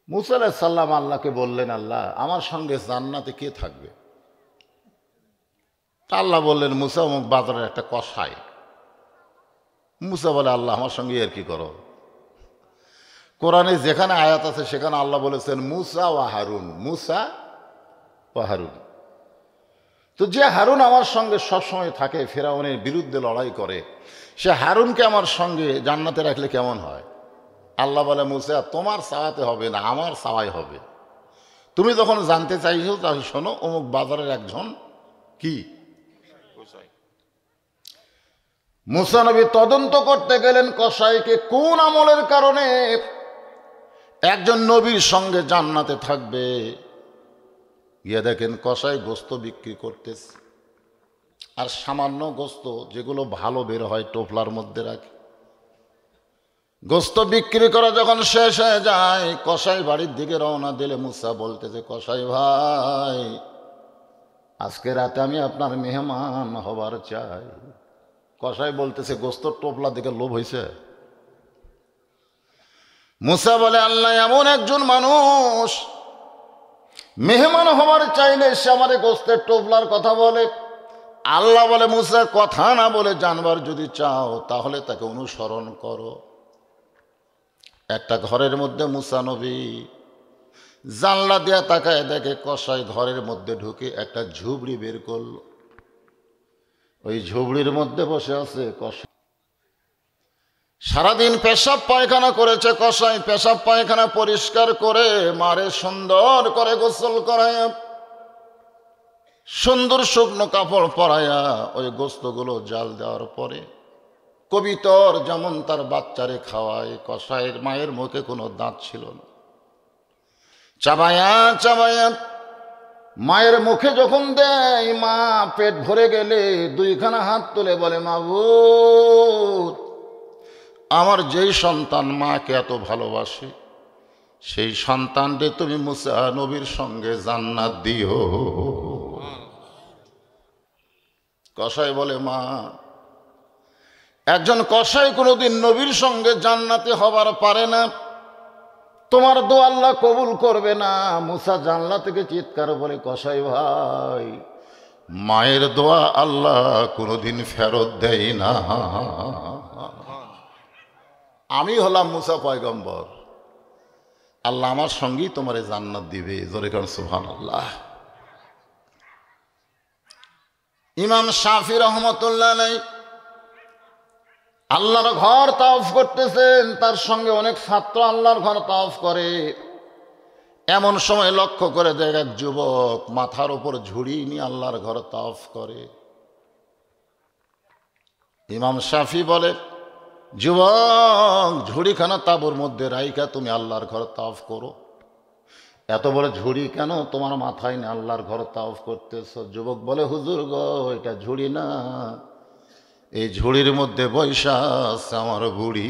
মুসা আলাইহিস সালাম আল্লাহকে বললেন, আল্লাহ আমার সঙ্গে জান্নাতে কে থাকবে? তা আল্লাহ বললেন, মুসা অমুক বাজারের একটা কসাই। মুসা বলে, আল্লাহ আমার সঙ্গে এর কি করো? কোরআনে যেখানে আয়াত আছে সেখানে আল্লাহ বলেছেন মুসা ওয়া হারুন, মুসা ওয়া হারুন। তো যে হারুন আমার সঙ্গে সবসময় থাকে, ফেরাউনের বিরুদ্ধে লড়াই করে, সে হারুনকে আমার সঙ্গে জান্নাতে রাখলে কেমন হয়? আল্লাহ বলে, মুসা তোমার চাওয়াতে হবে না, আমার চাওয়াই হবে। তুমি যখন জানতে চাইছো তাহলে শোনো, অমুক বাজারের একজন কি মুসা নবী তদন্ত করতে গেলেন কসাইকে কোন আমলের কারণে একজন নবীর সঙ্গে জান্নাতে থাকবে। গিয়ে দেখেন কসাই গোস্ত বিক্রি করতেছে, আর সামান্য গোস্ত যেগুলো ভালো বের হয় টোপলার মধ্যে রাখে। গোস্ত বিক্রি করা যখন শেষ হয়ে যায়, কসাই বাড়ির দিকে রওনা দিলে মুসা বলতেছে, কসাই ভাই আজকে রাতে আমি আপনার মেহমান হবার চাই। কসাই বলতেছে, গোস্তর টোপলা দেখে লোভ হয়েছে? মুসা বলে, আল্লাহ এমন একজন মানুষ মেহমান হবার চাইলে সে আমার গোস্তের টোপলার কথা বলে। আল্লাহ বলে, মুসা কথা না বলে জানবার যদি চাও তাহলে তাকে অনুসরণ করো। একটা ঘরের মধ্যে মুসা নবী জানলা দিয়া তাকায় দেখে কসাই ঘরের মধ্যে ঢুকে একটা ঝুবড়ি বের করলো। ওই ঝুবড়ির মধ্যে বসে আছে কসাই। সারাদিন পেশাব পায়খানা করেছে কসাই, পেশাব পায়খানা পরিষ্কার করে মারে সুন্দর করে গোসল করায়া, সুন্দর শুকনো কাপড় পরায়া ওই গোস্তগুলো জাল দেওয়ার পরে কবিতর যেমন তার বাচ্চারে খাওয়ায়, কসাইয়ের মায়ের মুখে কোনো দাঁত ছিল না। চাবায়া চাবায়া মায়ের মুখে যখন দেয়, মা পেট ভরে গেলে দুইখানা হাত তুলে বলে, মাবুদ আমার যেই সন্তান মাকে এত ভালোবাসে সেই সন্তানকে তুমি মুসা নবীর সঙ্গে জান্নাত দিও। কসাই বলে, মা একজন কসাই কোনোদিন নবীর সঙ্গে জান্নাতে হবার পারে না, তোমার দোয়া আল্লাহ কবুল করবে না। মুসা জানলা থেকে চিৎকার বলে, কসাই ভাই মায়ের দোয়া আল্লাহ কোনোদিন ফেরত দেয় না। আমি হলাম মুসা পয়গম্বর, আল্লাহ আমার সঙ্গেই তোমারে জান্নাত দিবে। জোরে কারণ সুবহানাল্লাহ। ইমাম শাফি রহমতুল্লাহ আলাইহি আল্লাহর ঘর তাওয়াফ করতেছেন, তার সঙ্গে অনেক ছাত্র আল্লাহর ঘর তাওয়াফ করে। এমন সময় লক্ষ্য করে দেখ এক যুবক মাথার উপর ঝুড়ি নিয়ে আল্লাহর ঘর তাওয়াফ করে। ইমাম শাফি বলে, যুবক ঝুড়িখানা তাঁবুর মধ্যে রাইখা তুমি আল্লাহর ঘর তাওয়াফ করো। এত বড় ঝুড়ি কেন তোমার মাথায় নিয়ে আল্লাহর ঘর তাওয়াফ করতেছ? যুবক বলে, হুজুর গো এটা ঝুড়ি না, এই ঝুড়ির মধ্যে বৈশা আছে আমার বুড়ি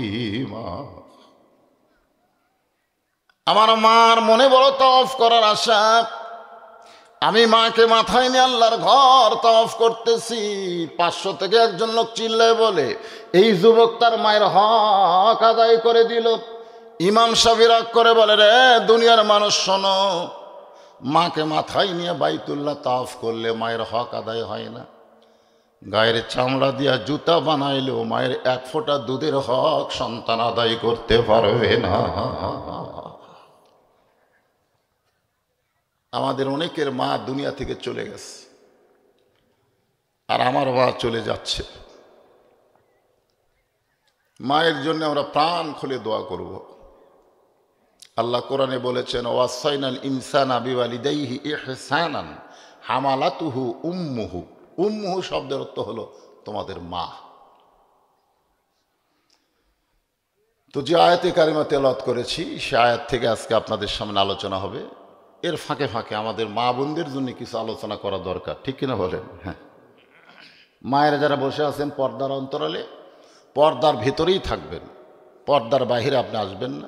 মা। আমার মার মনে বড় তাওয়াফ করার আশা, আমি মাকে মাথায় নিয়ে আল্লাহর ঘর তাওয়াফ করতেছি। 500 থেকে একজন লোক চিল্লায় বলে, এই যুবক তার মায়ের হক আদায় করে দিল। ইমাম শাফি রাগ করে বলে, রে দুনিয়ার মানুষ শোনো, মাকে মাথায় নিয়ে বাইতুল্লাহ তাওয়াফ করলে মায়ের হক আদায় হয় না। গায়ের চামড়া দিয়া জুতা বানাইলেও মায়ের এক ফোঁটা দুধের হক সন্তান আদায় করতে পারবে না। আমাদের অনেকের মা দুনিয়া থেকে চলে গেছে, আর আমার মা চলে যাচ্ছে। মায়ের জন্য আমরা প্রাণ খুলে দোয়া করব। আল্লাহ কোরআনে বলেছেন, ওয়াসাইনাল ইনসানা বিওয়ালিদাইহি ইহসানান হামালাতুহু উম্মুহু। উম্মুহু শব্দের অর্থ হলো তোমাদের মা। তো যে আয়াতে কারিমা তেলাওয়াত করেছি সে আয়াত থেকে আজকে আপনাদের সামনে আলোচনা হবে। এর ফাঁকে ফাঁকে আমাদের মা বোনদের জন্য কিছু আলোচনা করা দরকার, ঠিক কিনা বলেন? হ্যাঁ, মায়েরা যারা বসে আছেন পর্দার অন্তরালে, পর্দার ভিতরেই থাকবেন, পর্দার বাহিরে আপনি আসবেন না।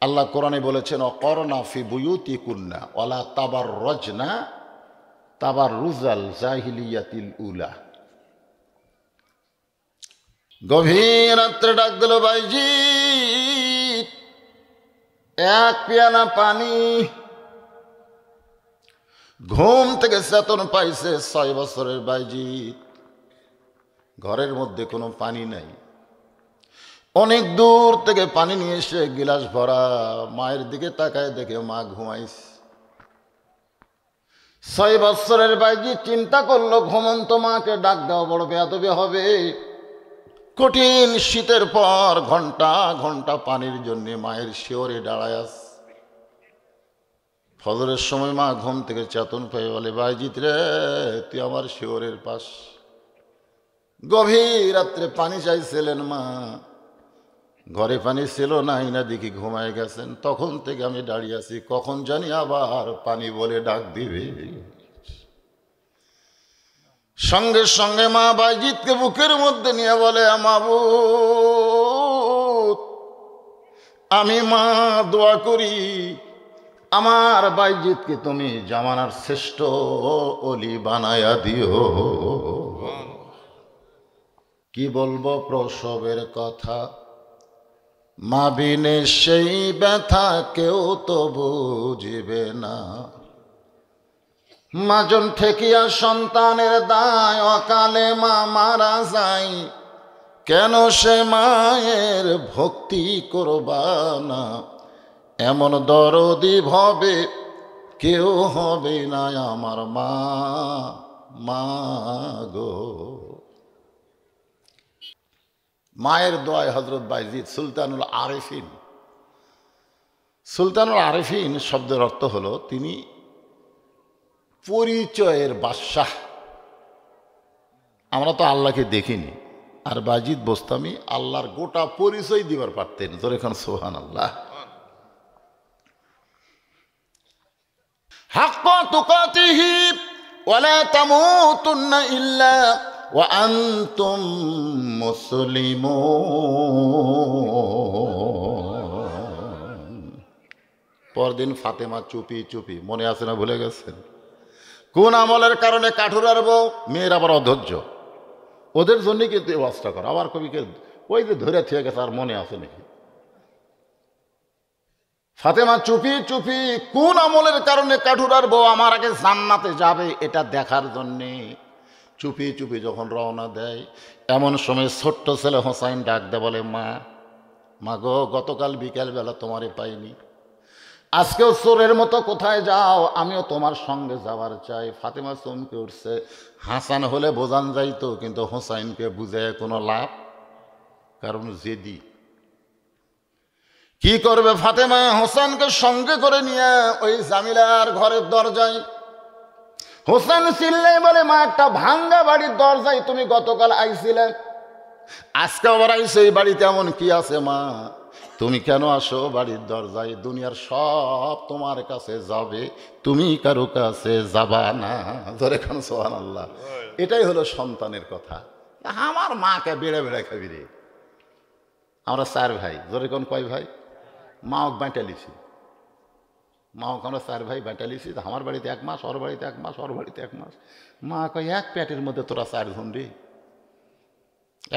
আল্লাহ কোরআনে বলেছেন, অকরনা ফি বুয়ুতিকুন্না ওয়ালা তাবাররাজনা তাবাররুজাল জাহিলিয়াতিল উলা। গভীর রাত্রে ডাক দিল, ভাইজি এক পেয়ালা পানি। ঘুম থেকে চেতন পাইছে 6 বছরের বাইজিৎ। ঘরের মধ্যে কোনো পানি নাই। অনেক দূর থেকে পানি নিয়ে এসে গিলাস ভরা মায়ের দিকে তাকায়, দেখে মা ঘুমাইছে। 6 বছরের বাইজিৎ চিন্তা করলো ঘুমন্ত মাকে ডাক দেওয়া বড় বেয়াদবি হবে। কঠিন শীতের পর ঘন্টা ঘন্টা পানির জন্য মায়ের শিওরে দাঁড়ায় আছে। ফজরের সময় মা ঘুম থেকে চেতন পেয়ে বলে, বাইজিৎ রে, তুই আমার শিওরের পাশ। গভীর রাত্রে পানি চাইছিলেন মা, ঘরে পানি ছিল নাই না দেখি ঘুমায় গেছেন। তখন থেকে আমি দাঁড়িয়ে আছি, কখন জানি আবার পানি বলে ডাক দিবে। সঙ্গে সঙ্গে মা বাইজিৎকে বুকের মধ্যে নিয়ে বলে, মাবুদ, আমি মা দোয়া করি আমার বাইজিৎকে তুমি জামানার শ্রেষ্ঠ অলি বানায়া দিও। কি বলবো প্রসবের কথা, মা বিনে সেই ব্যথা কেউ তো বুঝবে না। মাজন ঠেকিয়া সন্তানের দায়, অকালে মা মারা যায়, কেন সে মায়ের ভক্তি করবা না? এমন দরদি ভবে কেউ হবে না আমার মা, মা গো। মায়ের দোয়ায় হযরত বাইজিৎ সুলতানুল আরিফিন। সুলতানুল আরিফিন শব্দের অর্থ হলো তিনি পরিচয়ের বাদশাহ। আমরা তো আল্লাহকে দেখিনি, আর বাইজিৎ বোস্তামি আল্লাহর গোটা পরিচয় দিবার পারতেন। তোর এখন সুবহানাল্লাহ। হাক্কা তুকাতিহি ওয়ালা তামুতুন্না ইল্লা ওয়া আনতুম মুসলিমুন। পরদিন ফাতেমা চুপি চুপি, মনে আছে না ভুলে গেছেন? কোন আমলের কারণে কাঠুরার বউ, মেয়ের আবার অধৈর্য, ওদের জন্যই কিন্তু এই ওয়াজটা করা। আবার কবিকে ওই যে ধরে থেকে গেছে, আর মনে আছে নাকি? ফাতেমা চুপি চুপি কোন আমলের কারণে কাঠুরার বউ আমার আগে জান্নাতে যাবে এটা দেখার জন্যে চুপি চুপি যখন রওনা দেয়, এমন সময় ছোট্ট ছেলে হোসাইন ডাক দে, বলে, মা, মা গো, গতকাল বিকেলবেলা তোমারে পাইনি, আজকেও চোরের মতো কোথায় যাও? আমিও তোমার সঙ্গে যাওয়ার চাই। ফাতেমা চমকে উঠছে। হাসান হলে বোঝান যাইতো, কিন্তু হোসাইনকে বুঝে কোনো লাভ, কারণ জেদি। কি করবে ফাতেমা? হোসেনকে সঙ্গে করে নিয়ে ওই জামিলার ঘরের দরজায়, হোসেন চিল্লাই বলে, মা, একটা ভাঙ্গা বাড়ির দরজায় তুমি গতকাল আইছিলে, আজকে আবার আইসো, এই বাড়িতে এমন কি আছে মা? তুমি কেন আসো বাড়ির দরজায়? দুনিয়ার সব তোমার কাছে যাবে, তুমি কারো কাছে যাবা না। ধরে খান সুবহানাল্লাহ। এটাই হলো সন্তানের কথা। আমার মাকে বেড়ে বেড়ে খাবি রে। আমরা 4 ভাই, ধরে কোন কয় ভাই? মাও বাঁটা লিছি, মাওকে আমরা 4 ভাই বাঁটা লিছি। আমার বাড়িতে 1 মাস, ওর বাড়িতে 1 মাস, ওর বাড়িতে 1 মাস। মা কয়, এক পেটের মধ্যে তোরা 4 জন রে,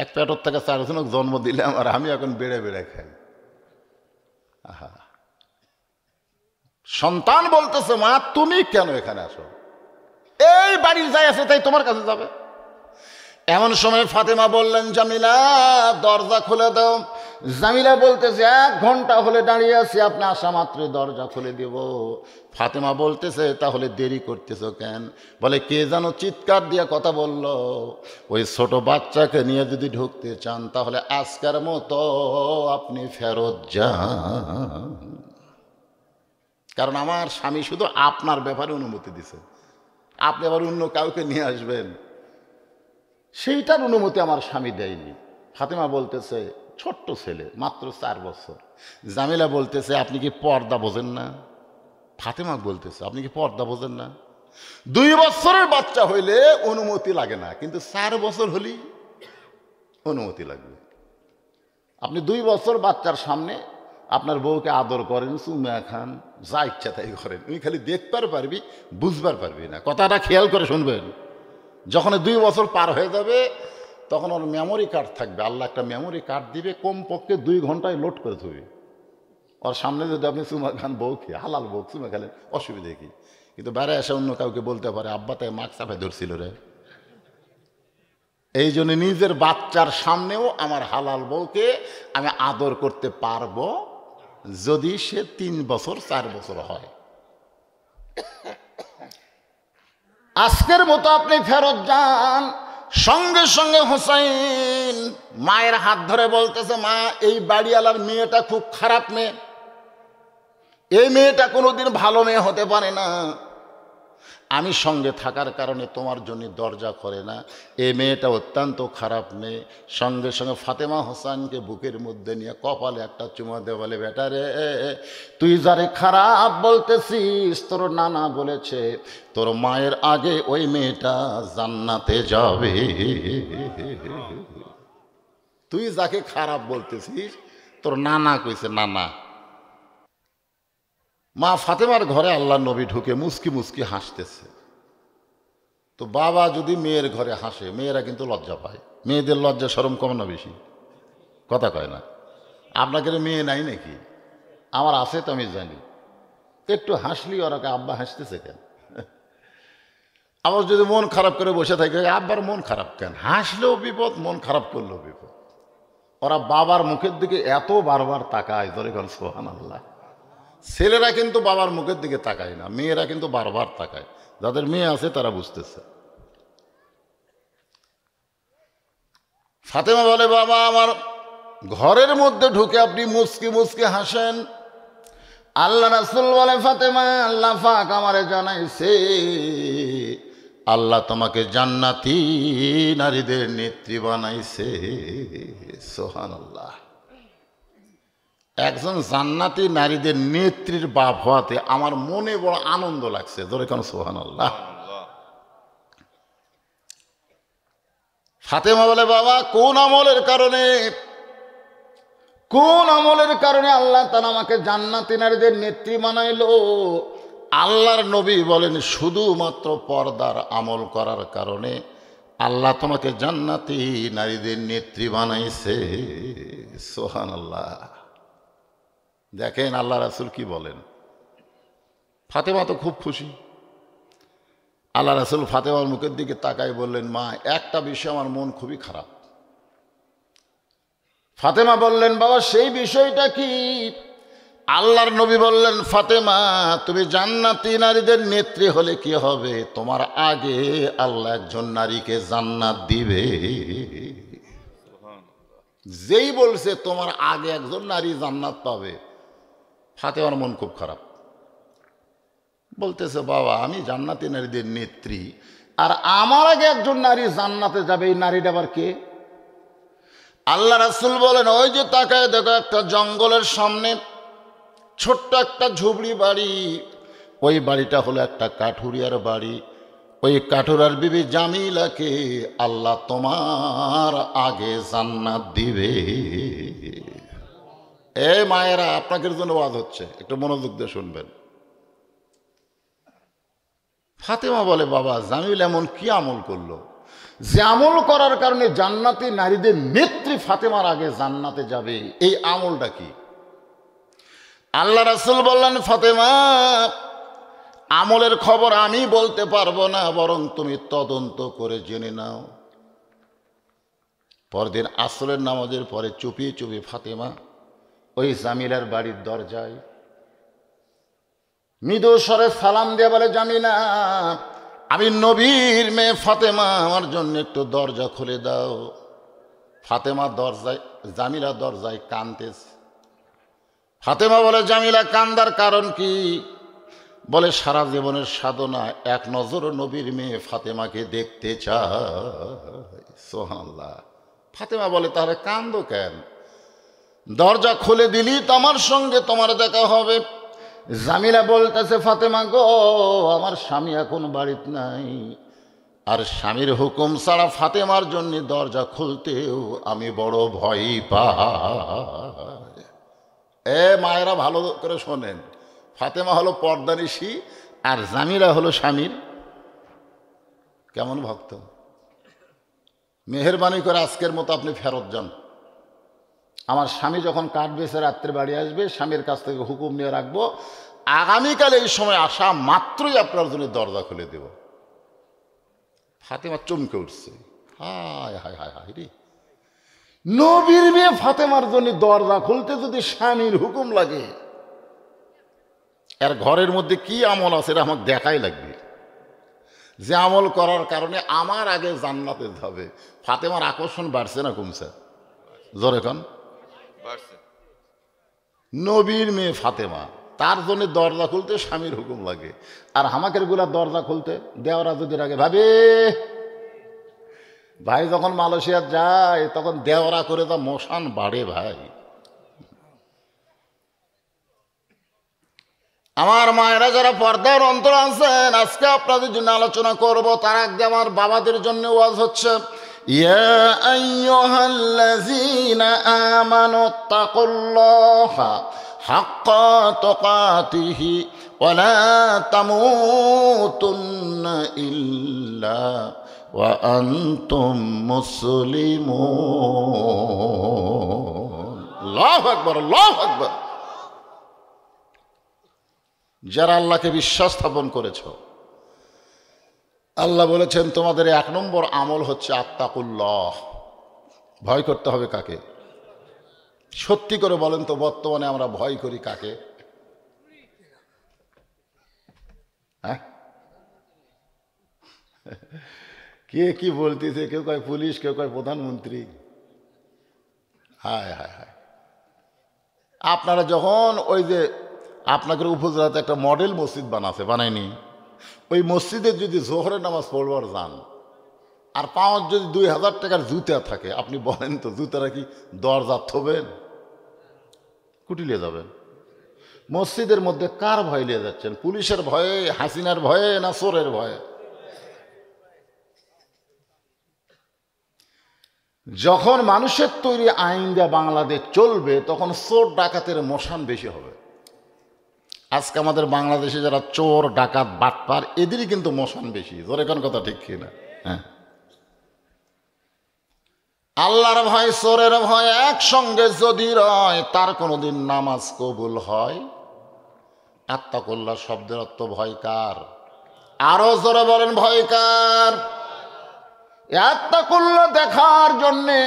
এক পেটের থেকে 4 জনক জন্ম দিলাম, আর আমি এখন বেড়ে বেড়ে খাই। আহা, সন্তান বলতেছে, মা, তুমি কেন এখানে আসো? এই বাড়ির যাই আছে তাই তোমার কাছে যাবে। এমন সময় ফাতেমা বললেন, জামিলা, দরজা খুলে দাও। জামিলা বলতেছে, 1 ঘন্টা হলে দাঁড়িয়ে আছি, আপনি আসা মাত্রই দরজা খুলে দিব। ফাতেমা বলতেছে, তাহলে দেরি করতেছো কেন? বলে, কে যেন চিৎকার দিয়ে কথা বলল, ওই ছোট বাচ্চাকে নিয়ে যদি ঢুকতে চান তাহলে আজকের মতো আপনি ফেরত যান, কারণ আমার স্বামী শুধু আপনার ব্যাপারে অনুমতি দিছে, আপনি আবার অন্য কাউকে নিয়ে আসবেন সেইটার অনুমতি আমার স্বামী দেয়নি। ফাতেমা বলতেছে, ছোট্ট ছেলে, মাত্র 4 বছর। জামিলা বলতেছে, আপনি কি পর্দা বোঝেন না? ফাতেমা বলতেছে, আপনি কি পর্দা বোঝেন না? 2 বছরের বাচ্চা হইলে অনুমতি লাগে না, কিন্তু 4 বছর হলেই অনুমতি লাগবে। আপনি 2 বছর বাচ্চার সামনে আপনার বউকে আদর করেন, চুমা খান, যা ইচ্ছা তাই করেন, তুমি খালি দেখবার পারবি, বুঝবার পারবি না। কথাটা খেয়াল করে শুনবেন। যখন 2 বছর পার হয়ে যাবে তখন ওর মেমোরি কার্ড থাকবে, আল্লাহ একটা মেমোরি কার্ড দিবে, কমপক্ষে 2 ঘন্টায় লোড করে দেবে। ওর সামনে যদি আপনি চুমা খান বউকে, হালাল বউ চুমা খেলেন, অসুবিধে কি? কিন্তু বেড়ে এসে অন্য কাউকে বলতে পারে আব্বা তাই মাস্ক চাপে ধরছিল রে। এই জন্য নিজের বাচ্চার সামনেও আমার হালাল বউকে আমি আদর করতে পারবো যদি সে 3 বছর 4 বছর হয়। আজকের মতো আপনি ফেরত যান। সঙ্গে সঙ্গে হোসাইন মায়ের হাত ধরে বলতেছে, মা এই বাড়িওয়ালার মেয়েটা খুব খারাপ মেয়ে, এই মেয়েটা কোনোদিন ভালো মেয়ে হতে পারে না, আমি সঙ্গে থাকার কারণে তোমার জন্য দরজা করে না, এই মেয়েটা অত্যন্ত খারাপ মেয়ে। সঙ্গে সঙ্গে ফাতেমা হোসেনকে বুকের মধ্যে নিয়ে কপালে একটা চুমা দিয়ে বলে, বেটা রে, তুই যারে খারাপ বলতেছিস তোর নানা বলেছে তোর মায়ের আগে ওই মেয়েটা জান্নাতে যাবে। তুই যাকে খারাপ বলতেছিস তোর নানা কইছে, নানা। মা ফাতেমার ঘরে আল্লাহ নবী ঢুকে মুস্কি মুস্কি হাসতেছে। তো বাবা যদি মেয়ের ঘরে হাসে, মেয়েরা কিন্তু লজ্জা পায়। মেয়েদের লজ্জা শরম কম না বেশি? কথা কয় না? আপনাকে মেয়ে নাই নাকি? আমার আছে তো আমি জানি। একটু হাসলি ওরাকে আব্বা হাসতেছে কেন? আবার যদি মন খারাপ করে বসে থাকে, আব্বার মন খারাপ কেন? হাসলেও বিপদ, মন খারাপ করলেও বিপদ। ওরা বাবার মুখের দিকে এত বারবার তাকায়, ধরে গেল সুবহানাল্লাহ। ছেলেরা কিন্তু বাবার মুখের দিকে তাকায় না, মেয়েরা কিন্তু বারবার তাকায়। যাদের মেয়ে আছে তারা বুঝতেছে। ফাতেমা বলে, বাবা আমার ঘরের মধ্যে ঢুকে আপনি মুস্কি মুস্কি হাসেন। আল্লাহ রাসূল বলে, ফাতেমা আল্লাহ পাক আমারে জানাইছে আল্লাহ তোমাকে জান্নাতি নারীদের নেত্রী বানাইছে। সুবহানাল্লাহ। একজন জান্নাতি নারীদের নেত্রীর বাপ হওয়াতে আমার মনে বড় আনন্দ লাগছে। ধরে কেন সুবহানাল্লাহ। ফাতেমা বলে, বাবা কোন আমলের কারণে আল্লাহ তাআলা আমাকে জান্নাতি নারীদের নেত্রী বানাইলো? আল্লাহর নবী বলেন, শুধুমাত্র পর্দার আমল করার কারণে আল্লাহ তোমাকে জান্নাতি নারীদের নেত্রী বানাইছে। সুবহানাল্লাহ। দেখেন আল্লাহ রাসূল কি বলেন। ফাতেমা তো খুব খুশি। আল্লাহ রাসূল ফাতেমার মুখের দিকে তাকায় বললেন, মা একটা বিষয় আমার মন খুবই খারাপ। ফাতেমা বললেন, বাবা সেই বিষয়টা কি? আল্লাহর নবী বললেন, ফাতেমা তুমি জান্নাতি নারীদের নেত্রী হলে কি হবে, তোমার আগে আল্লাহ একজন নারীকে জান্নাত দিবে। যেই বলছে তোমার আগে একজন নারী জান্নাত পাবে, ফাতেমার মন খুব খারাপ। বলতেছে, বাবা আমি জান্নাতি নারীদের নেত্রী, আর আমার আগে একজন নারী জান্নাতে যাবে, এই নারীটা আবার কে? আল্লাহ রাসূল বলেন, ওই যে তাকায় দেখো একটা জঙ্গলের সামনে ছোট্ট একটা ঝুপড়ি বাড়ি, ওই বাড়িটা হলো একটা কাঠুরিয়ার বাড়ি। ওই কাঠুরার বিবি জামিলাকে আল্লাহ তোমার আগে জান্নাত দিবে। এ মায়েরা, আপনাদের জন্য ওয়াজ হচ্ছে, একটু মনোযোগ দিয়ে শুনবেন। ফাতেমা বলে, বাবা জামিল এমন কি আমল করলো যে আমল করার কারণে জান্নাতি নারীদের নেত্রী ফাতেমার আগে জান্নাতে যাবে? এই আমলটা কি? আল্লাহ রাসূল বললেন, ফাতেমা আমলের খবর আমি বলতে পারবো না, বরং তুমি তদন্ত করে জেনে নাও। পরদিন আসরের নামাজের পরে চুপিয়ে চুপিয়ে ফাতেমা ওই জামিলার বাড়ির দরজায় মৃদু স্বরে সালাম দিয়ে বলে, জামিলা আমি নবীর মেয়ে ফাতেমা, আমার জন্য একটু দরজা খুলে দাও। ফাতেমা জামিলা দরজায় কাঁদতেছে। ফাতেমা বলে, জামিলা কান্দার কারণ কি? বলে, সারা জীবনের সাধনা এক নজর নবীর মেয়ে ফাতেমাকে দেখতে চায়। সুবহানাল্লাহ। ফাতেমা বলে, তাহলে কান্দো কেন? দরজা খুলে দিলি তো আমার সঙ্গে তোমার দেখা হবে। জামিলা বলতেছে, ফাতেমা গো আমার স্বামী এখন বাড়িতে নাই, আর স্বামীর হুকুম ছাড়া ফাতেমার জন্য দরজা খুলতেও আমি বড় ভয় পাই। এ মায়েরা ভালো করে শোনেন, ফাতেমা হলো পর্দানিশী, আর জামিলা হলো স্বামীর কেমন ভক্ত। মেহেরবানি করে আজকের মতো আপনি ফেরত যান। আমার স্বামী যখন কাঠ বেছে রাত্রে বাড়ি আসবে, স্বামীর কাছ থেকে হুকুম নিয়ে রাখবো, আগামীকাল এই সময় আসা মাত্রই আপনার জন্য দরজা খুলে দেব। ফাতেমা চমকে উঠছে, হায় হায় হায় হায় রে, নবীর মেয়ে ফাতেমার জন্য দরজা খুলতে যদি স্বামীর হুকুম লাগে, এর ঘরের মধ্যে কি আমল আছে এটা আমাকে দেখাই লাগবে, যে আমল করার কারণে আমার আগে জান্নাতে যাবে। ফাতেমার আকর্ষণ বাড়ছে না কমছে? জোরে কন। নবীর মেয়ে ফাতেমা, তার জন্য দরজা খুলতে স্বামীর হুকুম লাগে, আর হামাকের গুলা দরজা খুলতে দেওয়ারা যদি রাগে ভাবে, ভাই যখন মালয়েশিয়া যায় তখন দেওয়ারা করে তা মশান বাড়ে। ভাই আমার মায়েরা যারা পর্দার অন্তর আছেন, আজকে আপনাদের জন্য আলোচনা করব, তার আগে আমার বাবাদের জন্য ওয়াজ হচ্ছে। ইয়া আইয়ুহাল্লাযীনা আমানুত্তাকুল্লাহা হাক্কা তুকাতিহি ওয়া লা তামুতুন্না ইল্লা ওয়া আনতুম মুসলিমুন। আল্লাহু আকবার, আল্লাহু আকবার। যারা আল্লাহকে বিশ্বাস স্থাপন করেছ, আল্লাহ বলেছেন তোমাদের 1 নম্বর আমল হচ্ছে আত্তাকুল্লাহ, ভয় করতে হবে কাকে? সত্যি করে বলেন তো, বর্তমানে আমরা ভয় করি কাকে? হ্যাঁ, কে কি বলতেছে, কেউ কয় পুলিশ, কেউ কয় প্রধানমন্ত্রী। হায় হায় হায়, আপনারা যখন ওই যে আপনাদের উপজেলাতে একটা মডেল মসজিদ বানায়নি, ওই মসজিদে যদি জোহরের নামাজ পড়বার যান, আর পাওয়ার যদি 2000 টাকার জুতা থাকে, আপনি বলেন তো জুতারা কি দরজা থবেন? কুটিলিয়ে যাবেন। মসজিদের মধ্যে কার ভয় নিয়ে যাচ্ছেন? পুলিশের ভয়ে, হাসিনার ভয়ে, না চোরের ভয়ে? যখন মানুষের তৈরি আইন দিয়ে বাংলাদেশ চলবে, তখন চোর ডাকাতের মশান বেশি হবে। আজকে আমাদের বাংলাদেশে যারা চোর ডাকাত বাটপার, এদেরই কিন্তু মশান বেশি। জোরে কোন কথা ঠিক কিনা? হ্যাঁ, আল্লাহর ভয় চোরের ভয় একসঙ্গে যদি রয়, তার কোনোদিন নামাজ কবুল হয়? আত্তাকুল্লাহ শব্দের অর্থ ভয় কার? আরো জোরে বলেন, ভয় কার? আত্তাকুল্লাহ দেখার জন্যে,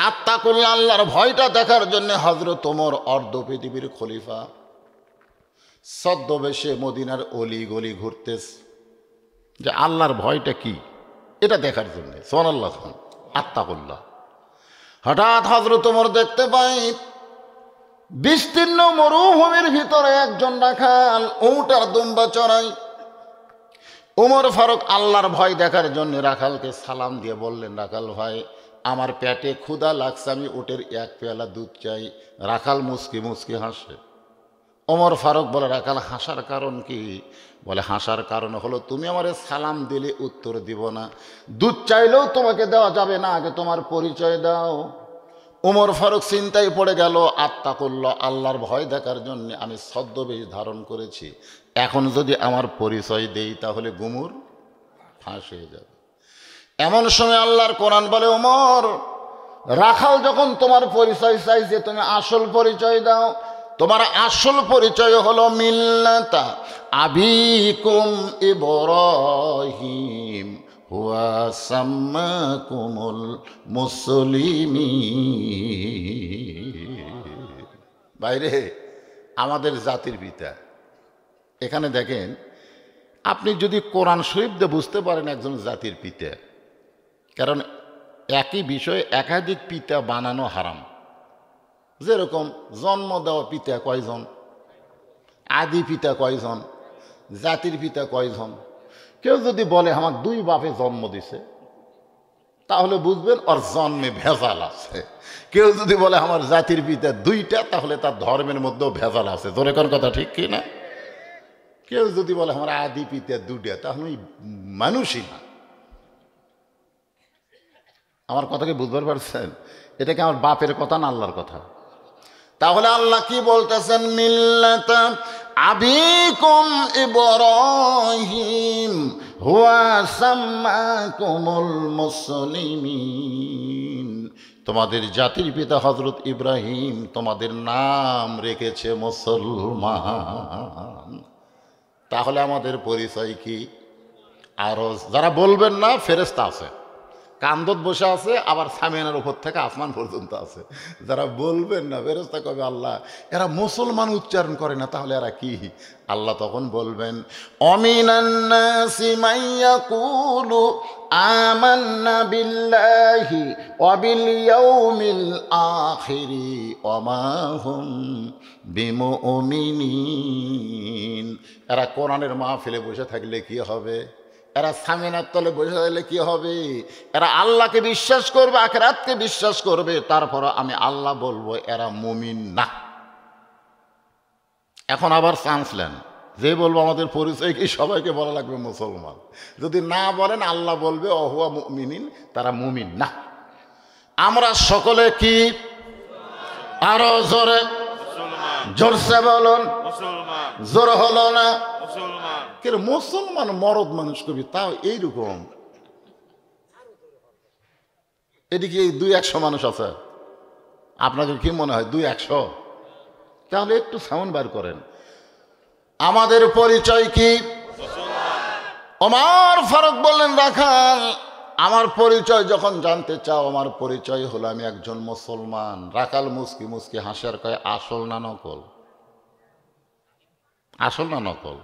আত্তাকুল্লাহ আল্লাহর ভয়টা দেখার জন্য হযরত ওমর অর্ধ পৃথিবীর খলিফা ছদ্মবেশে মদিনার অলি গলি ঘুরতেছে, যে আল্লাহর ভয়টা কি এটা দেখার জন্য। সুবহানাল্লাহ, আত্তাকুল্লাহ। হঠাৎ হযরত ওমর দেখতে পাই বিস্তীর্ণ মরুভূমির ভিতরে একজন রাখাল উট আর দুম্বা চড়াই। ওমর ফারুক আল্লাহর ভয় দেখার জন্য রাখালকে সালাম দিয়ে বললেন, রাখাল ভাই, আমার পেটে ক্ষুধা লাগছে, আমি উটের 1 পেয়ালা দুধ চাই। রাখাল মুচকি মুচকি হাসে। ওমর ফারুক বলে, রাখাল হাসার কারণ কি? বলে, হাসার কারণ হলো তুমি আমারে সালাম দিলে উত্তর দিব না, দুধ চাইলেও তোমাকে দেওয়া যাবে না, আগে তোমার পরিচয় দাও। ওমর ফারুক চিন্তায় পড়ে গেল, আত্তাকুল্লাহ আল্লাহর ভয় দেখার জন্য আমি ছদ্মবেশ ধারণ করেছি, এখন যদি আমার পরিচয় দেই তাহলে গুমুর ফাঁস হয়ে যাবে। এমন সময় আল্লাহর কোরআন বলে, ওমর, রাখাল যখন তোমার পরিচয় চাইছে, তুমি আসল পরিচয় দাও। তোমার আসল পরিচয় হলো মিল্লাতা আবিকুম ইব্রাহিম হুয়া সাম্মাকুমুল মুসলিমিন। বাইরে আমাদের জাতির পিতা। এখানে দেখেন, আপনি যদি কোরআন শরীফ দিয়ে বুঝতে পারেন একজন জাতির পিতা, কারণ একই বিষয়ে একাধিক পিতা বানানো হারাম। যেরকম জন্ম দেওয়া পিতা কয়জন, আদি পিতা কয়জন, জাতির পিতা কয়জন। কেউ যদি বলে আমার 2 বাপে জন্ম দিছে, তাহলে বুঝবেন ওর জন্মে ভেজাল আছে। কেউ যদি বলে আমার জাতির পিতা 2টা, তাহলে তার ধর্মের মধ্যেও ভেজাল আছে। জোরে কোন কথা ঠিক কি না? কেউ যদি বলে আমার আদি পিতা 2টা, তাহলে মানুষই না। আমার কথাকে বুঝতে পারছেন? এটা কি আমার বাপের কথা না আল্লাহর কথা? তাহলে আল্লাহ কি বলতেছেন? মিল্লাতা আবিকুম ইব্রাহিম হুয়া সাম্মাকুমুল মুসলিমিন। তোমাদের জাতির পিতা হযরত ইব্রাহিম তোমাদের নাম রেখেছে মুসলমান। তাহলে আমাদের পরিচয় কি? আরো যারা বলবেন না, ফেরেশতা আছে, কান্দত বসে আছে, আবার সামিয়ানার উপর থেকে আসমান পর্যন্ত আছে। যারা বলবেন না, ফেরেশতা কবে আল্লাহ এরা মুসলমান উচ্চারণ করে না, তাহলে এরা কি? আল্লাহ তখন বলবেন অমিনান নাসি মাইয়াকুলু আমান্না বিল্লাহি ওয়া বিল ইয়াউমিল আখিরি ওয়া মা হুম বিমুমিনিন। এরা কোরআনের মাহফিলে বসে থাকলে কি হবে? এরা সামিনার তলে বসে থাকলে কি হবে? এরা আল্লাহকে বিশ্বাস করবে, আখিরাতকে বিশ্বাস করবে, তারপর আমি আল্লাহ বলবো এরা মুমিন না। এখন আবার চান্স নেন, যে বলবো আমাদের পরিচয় কি, সবাইকে বলা লাগবে মুসলমান। যদি না বলেন আল্লাহ বলবে অহুয়া মুমিনিন, তারা মুমিন না। আমরা সকলে কি? আরো জোরে, জোরসে বলুন, জোর হলো না? মুসলমান মরদ মানুষ কবি, তাও এইরকম। এদিকে 200 মানুষ আছে, আপনাদের কি মনে হয় 200? তাহলে একটু সাউন্ড বার করেন। আমাদের পরিচয় কি? ওমর ফারুক বললেন রাখাল আমার পরিচয় যখন জানতে চাও, আমার পরিচয় হলো আমি একজন মুসলমান। রাখাল মুস্কি মুস্কি হাসি আর কয় আসল না নকল? আসল না নকল?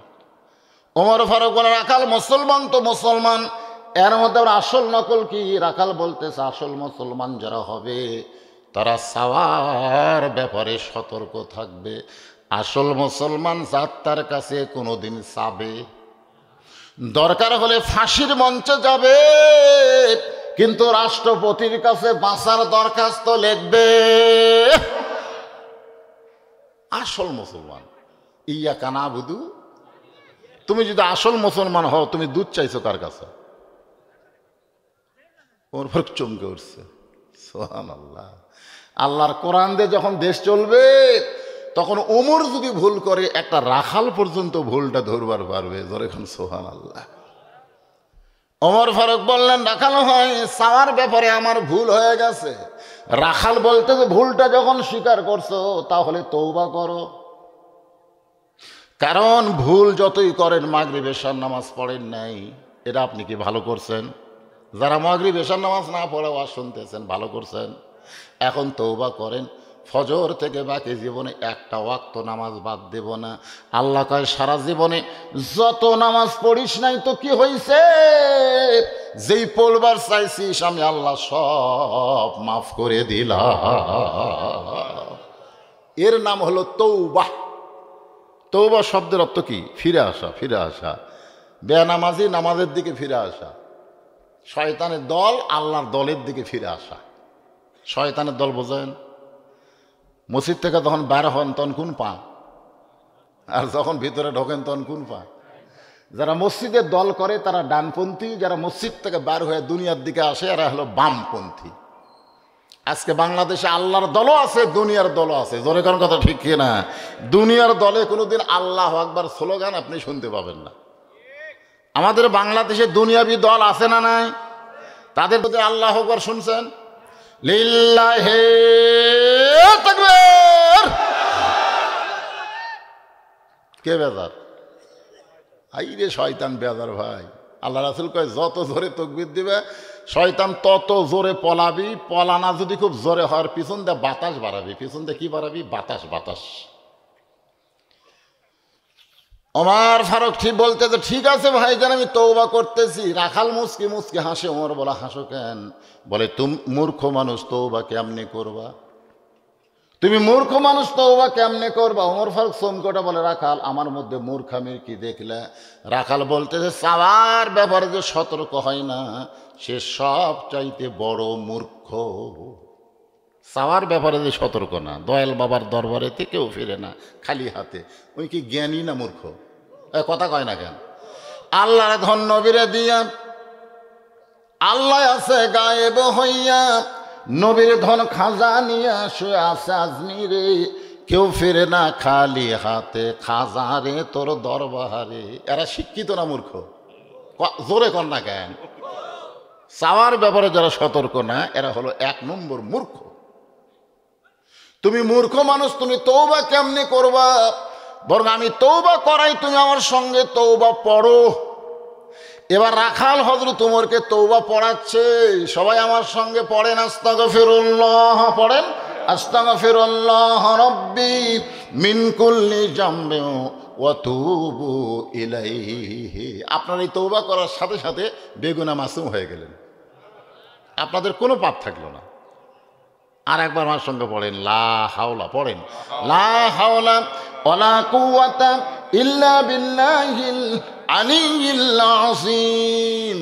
ওমর ফারুক বলে রাখাল মুসলমান তো মুসলমান, এর মধ্যে আবার আসল নকল কি? রাখাল বলতেছে আসল মুসলমান যারা হবে তারা সাওয়ার ব্যাপারে সতর্ক থাকবে। আসল মুসলমান যার তার কাছে কোনোদিন চাবে, দরকার হলে ফাঁসির মঞ্চে যাবে, কিন্তু রাষ্ট্রপতির কাছে বাঁচার দরখাস্ত লিখবে। আসল মুসলমান। ইয়াকা নাবুদু। তুমি যদি আসল মুসলমান হও, তুমি দুধ চাইছো কার কাছে? ওর ফরক চমকে উঠছে। সুবহানাল্লাহ। আল্লাহর কোরআন দিয়ে যখন দেশ চলবে, তখন ওমর যদি ভুল করে, একটা রাখাল পর্যন্ত ভুলটা ধরবার পারবে। যখন সুবহানাল্লাহ। ওমর ফারুক বললেন রাখাল হয় সাওয়ার ব্যাপারে আমার ভুল হয়ে গেছে। রাখাল বলতে যে ভুলটা যখন স্বীকার করছো, তাহলে তওবা করো। কারণ ভুল যতই করেন, মাগরিব এশার নামাজ পড়েন নাই, এটা আপনি কি ভালো করছেন? যারা মাগরিব এশার নামাজ না পড়ে ওয়াজ শুনতেছেন, ভালো করছেন। এখন তওবা করেন, ফজর থেকে বাকি জীবনে একটা ওয়াক্ত নামাজ বাদ দেব না। আল্লাহ কয় সারা জীবনে যত নামাজ পড়িস নাই তো কি হয়েছে, যেই পড়বার চাইছিস আমি আল্লাহ সব মাফ করে দিলাম। এর নাম হলো তওবা। তওবা শব্দের অর্থ কি? ফিরে আসা, ফিরে আসা। বেনামাজি নামাজের দিকে ফিরে আসা, শয়তানের দল আল্লাহর দলের দিকে ফিরে আসা। শয়তানের দল বোঝেন? মসজিদ থেকে যখন বের হন তখন কোন পা, আর যখন ভিতরে ঢোকেন তখন কোন পা। যারা মসজিদের দল করে তারা ডানপন্থী, যারা মসজিদ থেকে বের হয়ে দুনিয়ার দিকে আসে এরা হলো বামপন্থী। আজকে বাংলাদেশে আল্লাহর দলও আছে, দুনিয়ার দলও আছে। জোরে কোন কথা ঠিক কিনা? দুনিয়ার দলে কোনোদিন আল্লাহু আকবার স্লোগান আপনি শুনতে পাবেন না। আমাদের বাংলাদেশে দুনিয়াবি দল আছে না নাই? তাদের প্রতি আল্লাহু আকবার শুনছেন? লিল্লাহি তাকবীর। কে বেজার? আইরে শয়তান বেজার ভাই। আল্লাহ রাসূল কয় যত জোরে তাকবীর দিবে শয়তান তত জোরে পলাবি। পলানা যদি খুব জোরে হওয়ার পিছন দিয়ে বাতাস বাড়াবি। পিছন দিয়ে কি বাড়াবি? বাতাস, বাতাস। ওমর ফারুক ঠিক বলতে যে ঠিক আছে ভাইজান আমি তওবা করতেছি। রাখাল মুস্কি মুস্কি হাসে। ওমর বলা হাসো কেন? বলে তুমি মূর্খ মানুষ, তওবা কেমনে করবা? তুমি মূর্খ মানুষ, তওবা কেমনে করবা? ওমর ফারুক চমকটা বলে রাখাল আমার মধ্যে মূর্খামির কি দেখলে? রাখাল বলতেছে চাওয়ার ব্যাপারে যে সতর্ক হয় না সে সব চাইতে বড় মূর্খ। চাওয়ার ব্যাপারে যে সতর্ক না, দয়াল বাবার দরবারে থেকেও ফিরে না খালি হাতে, ওই কি জ্ঞানী না মূর্খ? কথা কয় না কেন? আল্লাহর ধন নবীরে দিয়া, আল্লাহ আছে গায়েব হইয়া, নবীর ধন খাজা নিয়ে শুয়ে আছে আজমিরে, কেউ ফিরে না খালি হাতে, খাজা রে তোর দরবারে। এরা শিক্ষিত না মূর্খ? জোরে কর না কেন? চাওয়ার ব্যাপারে যারা সতর্ক না এরা হলো 1 নম্বর মূর্খ। তুমি মূর্খ মানুষ, তুমি তওবা কেমনে করবা? বরং আমি তওবা করাই, তুমি আমার সঙ্গে তওবা পড়ো। এবার রাখাল হযরত ওমরকে তওবা পড়াচ্ছে, সবাই আমার সঙ্গে পড়েন, আস্তাগফিরুল্লাহ, পড়েন আস্তাগফিরুল্লাহ রাব্বি মিন কুল্লি জামবি ওয়া তুবু ইলাইহি। আপনারা এই তওবা করার সাথে সাথে বেগুনাহ মাসুম হয়ে গেলেন, আপনাদের কোনো পাপ থাকলো না। আর একবার আমার সঙ্গে পড়েন লা হাওলা, পড়েন লা হাওলা ওয়ালা কুওয়াতা ইল্লা বিল্লাহিল আলিয়্যিল আযীম।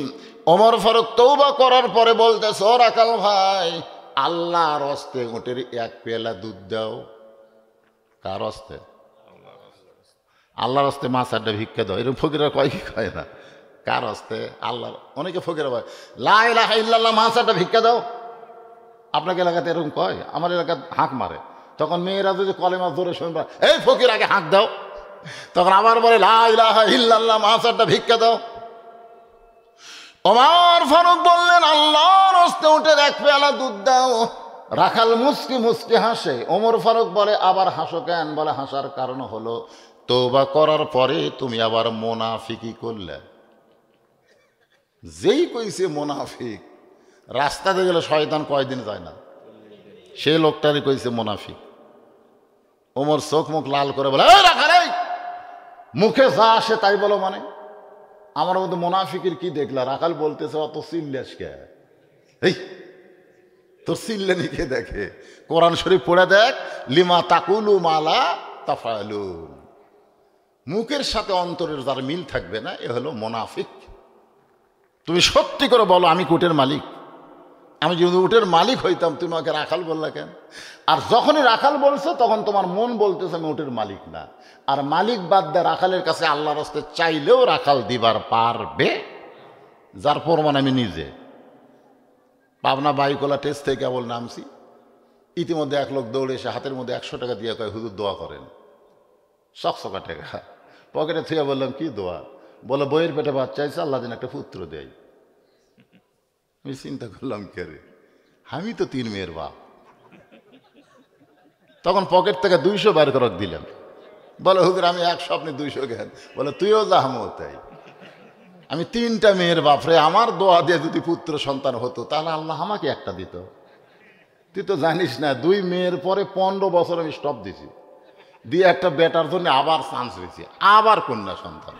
ওমর ফারুক তওবা করার পরে বলতেছে, ও রাখাল ভাই, আল্লাহর হস্তে উটের 1 পেয়ালা দুধ দাও। কার হস্তে? আল্লাহর হস্তে মাছ আড্ডা ভিক্ষা দাও। এরকম ফকিরা কয় কি কয় না? কার হস্তে? আল্লাহর। অনেকে ফকিরা বলে লা ইলাহা ইল্লাল্লাহ, মাছ আড্ডা ভিক্ষা দাও। আপনাকে এলাকাতে এরকম কয়? আমার এলাকায় হাঁক মারে। তখন মেয়েরা যদি কলেমা ধরে শুনবা, এই ফকির আগে হাঁক দাও, তখন আবার বলে লা ইলাহা ইল্লাল্লাহ, মাছ আড্ডা ভিক্ষা দাও। ওমর ফারুক বললেন, আল্লাহর হস্তে উটের 1 পেয়ালা দুধ দাও। রাখাল মুস্কি মুস্কি হাসে। ওমর ফারুক বলে, আবার হাসো কেন? বলে, হাসার কারণ হলো তওবা করার পরে তুমি আবার মুনাফিকি করলে। যেই কইছে মুনাফিক, রাস্তাতে গেলে শয়তান কয়দিন যায় না, সেই লোকটারই কইছে মুনাফিক। ওমর চোখ মুখ লাল করে বলে, এই রাখাল, এই মুখে যা আসে তাই বলো মানে? আমার মধ্যে মুনাফিকের কি দেখলা? রাখাল বলতেছে, অত চিল্লাস কে? এই তোর চিল্লানি কে দেখে? কোরআন শরীফ পড়ে দেখ, লিমা তাকুলু মালা তাফালুন। মুখের সাথে অন্তরের যার মিল থাকবে না, এ হলো মুনাফিক। তুমি সত্যি করে বলো, আমি উটের মালিক। আমি যদি উটের মালিক হইতাম, তুমি আমাকে রাখাল বললা কেন? আর যখনই রাখাল বলছো, তখন তোমার মন বলতেছে আমি উটের মালিক না। আর মালিক বাদ দিয়ে রাখালের কাছে আল্লাহর হস্তে চাইলেও রাখাল দিবার পারবে, যার প্রমাণ আমি নিজে। পাবনা বাইকোলা টেস্ট থেকে কেবল নামছি, ইতিমধ্যে 1 লোক দৌড়ে এসে হাতের মধ্যে 100 টাকা দিয়ে কয়, হুজুর দোয়া করেন। চকচকা টাকা পকেটে থুয়ে বললাম, কি দোয়া? বলে, বইয়ের পেটে বাচ্চা আছে, আল্লাহ যেন একটা পুত্র দেয়। আমি চিন্তা করলাম, কে রে, আমি তো 3 মেয়ের বাপ। তখন পকেট থেকে 200 বার করে দিলেন। বলে, হুজুর আমি 100, আপনি 200 জ্ঞান। বলে, তুইও যাহমো তাই। আমি 3টা মেয়ের বাপ রে, আমার দোয়া দিয়ে যদি পুত্র সন্তান হতো, তাহলে আল্লাহ আমাকে একটা দিত। তুই তো জানিস না, 2 মেয়ের পরে 15 বছর আমি স্টপ দিছি, দিয়ে একটা বেটার জন্য আবার চান্স হয়েছি, আবার কন্যা সন্তান।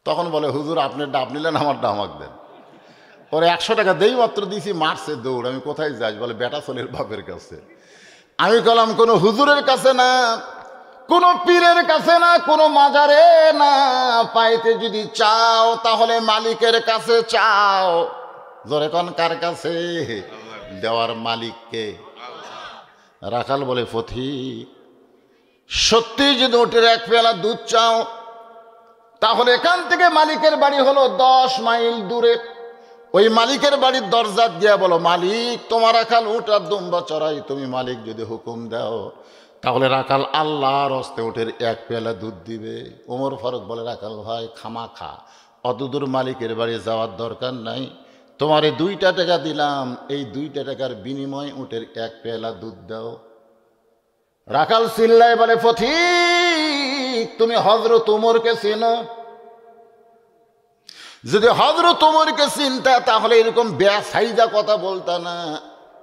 তখন বলে, হুজুর আপনার ডাব নিলেন, আমার ডাব আমাকে দেন। পরে 100 টাকা দেই মাত্র দিছি, মারছে দৌড়। আমি কোথায় যাই? বলে, বেটা ছেলের বাপের কাছে। আমি বললাম, কোনো হুজুরের কাছে না, কোনো পীরের কাছে না, কোনো মাজারে না। পাইতে যদি চাও তাহলে মালিকের কাছে চাও। জোরে কোন, কার কাছে? দেওয়ার মালিককে। রাখাল বলে, পথিক সত্যি যদি উটের 1 পেয়ালা দুধ চাও, তাহলে এখান থেকে মালিকের বাড়ি হলো 10 মাইল দূরে। ওই মালিকের বাড়ির দরজা দিয়া বলো, মালিক তোমার রাখাল উট আর দুম্বা চড়াই, তুমি মালিক যদি হুকুম দাও, তাহলে রাখাল আল্লাহর হস্তে উটের 1 পেয়ালা দুধ দিবে। ওমর ফারুক বলে, রাখাল ভাই খামাখা অতদূর মালিকের বাড়ি যাওয়ার দরকার নাই, তোমারে 2টা টাকা দিলাম, এই 2টা টাকার বিনিময়ে উটের 1 পেয়ালা দুধ দাও। রাখাল চিল্লায় বলে, পথিক তুমি হযরত ওমরকে চেনো? যদি হযরত ওমরকে চিনতা, তাহলে এরকম বেসাইজা কথা বলতা না।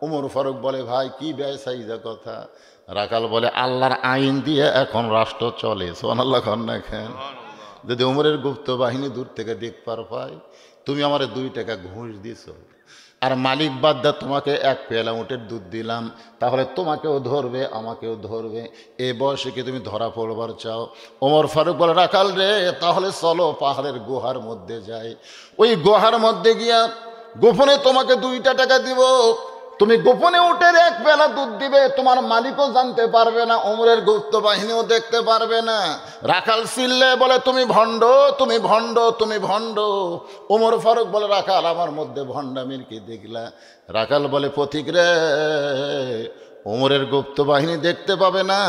ওমর ফারুক বলে, ভাই কি বেসাইজা কথা? রাখাল বলে, আল্লাহর আইন দিয়ে এখন রাষ্ট্র চলে। সুবহানাল্লাহ কন না কেন? যদি ওমরের গুপ্ত বাহিনী দূর থেকে দেখবার পায়, তুমি আমারে 2 টাকা ঘুষ দিছো, আর মালিক বাদ দা তোমাকে 1 পেয়ালা উটের দুধ দিলাম, তাহলে তোমাকেও ধরবে, আমাকেও ধরবে। এ বয়সে কি তুমি ধরা পড়বার চাও? ওমর ফারুক বলে, রাখাল রে, তাহলে চলো পাহাড়ের গুহার মধ্যে যাই। ওই গুহার মধ্যে গিয়া গোপনে তোমাকে 2টা টাকা দিব, তুমি গোপনে উটের 1 পেয়ালা দুধ দিবে, তোমার মালিকও জানতে পারবে না, ওমরের গুপ্ত বাহিনীও দেখতে পারবে না। রাখাল চিল্লে বলে, তুমি ভণ্ড, তুমি ভণ্ড, তুমি ভণ্ড। ওমর ফারুক বলে, রাখাল আমার মধ্যে ভণ্ডামির কি দেখলা? রাখাল বলে, পথিক রে, ওমরের গুপ্ত বাহিনী দেখতে পাবে না,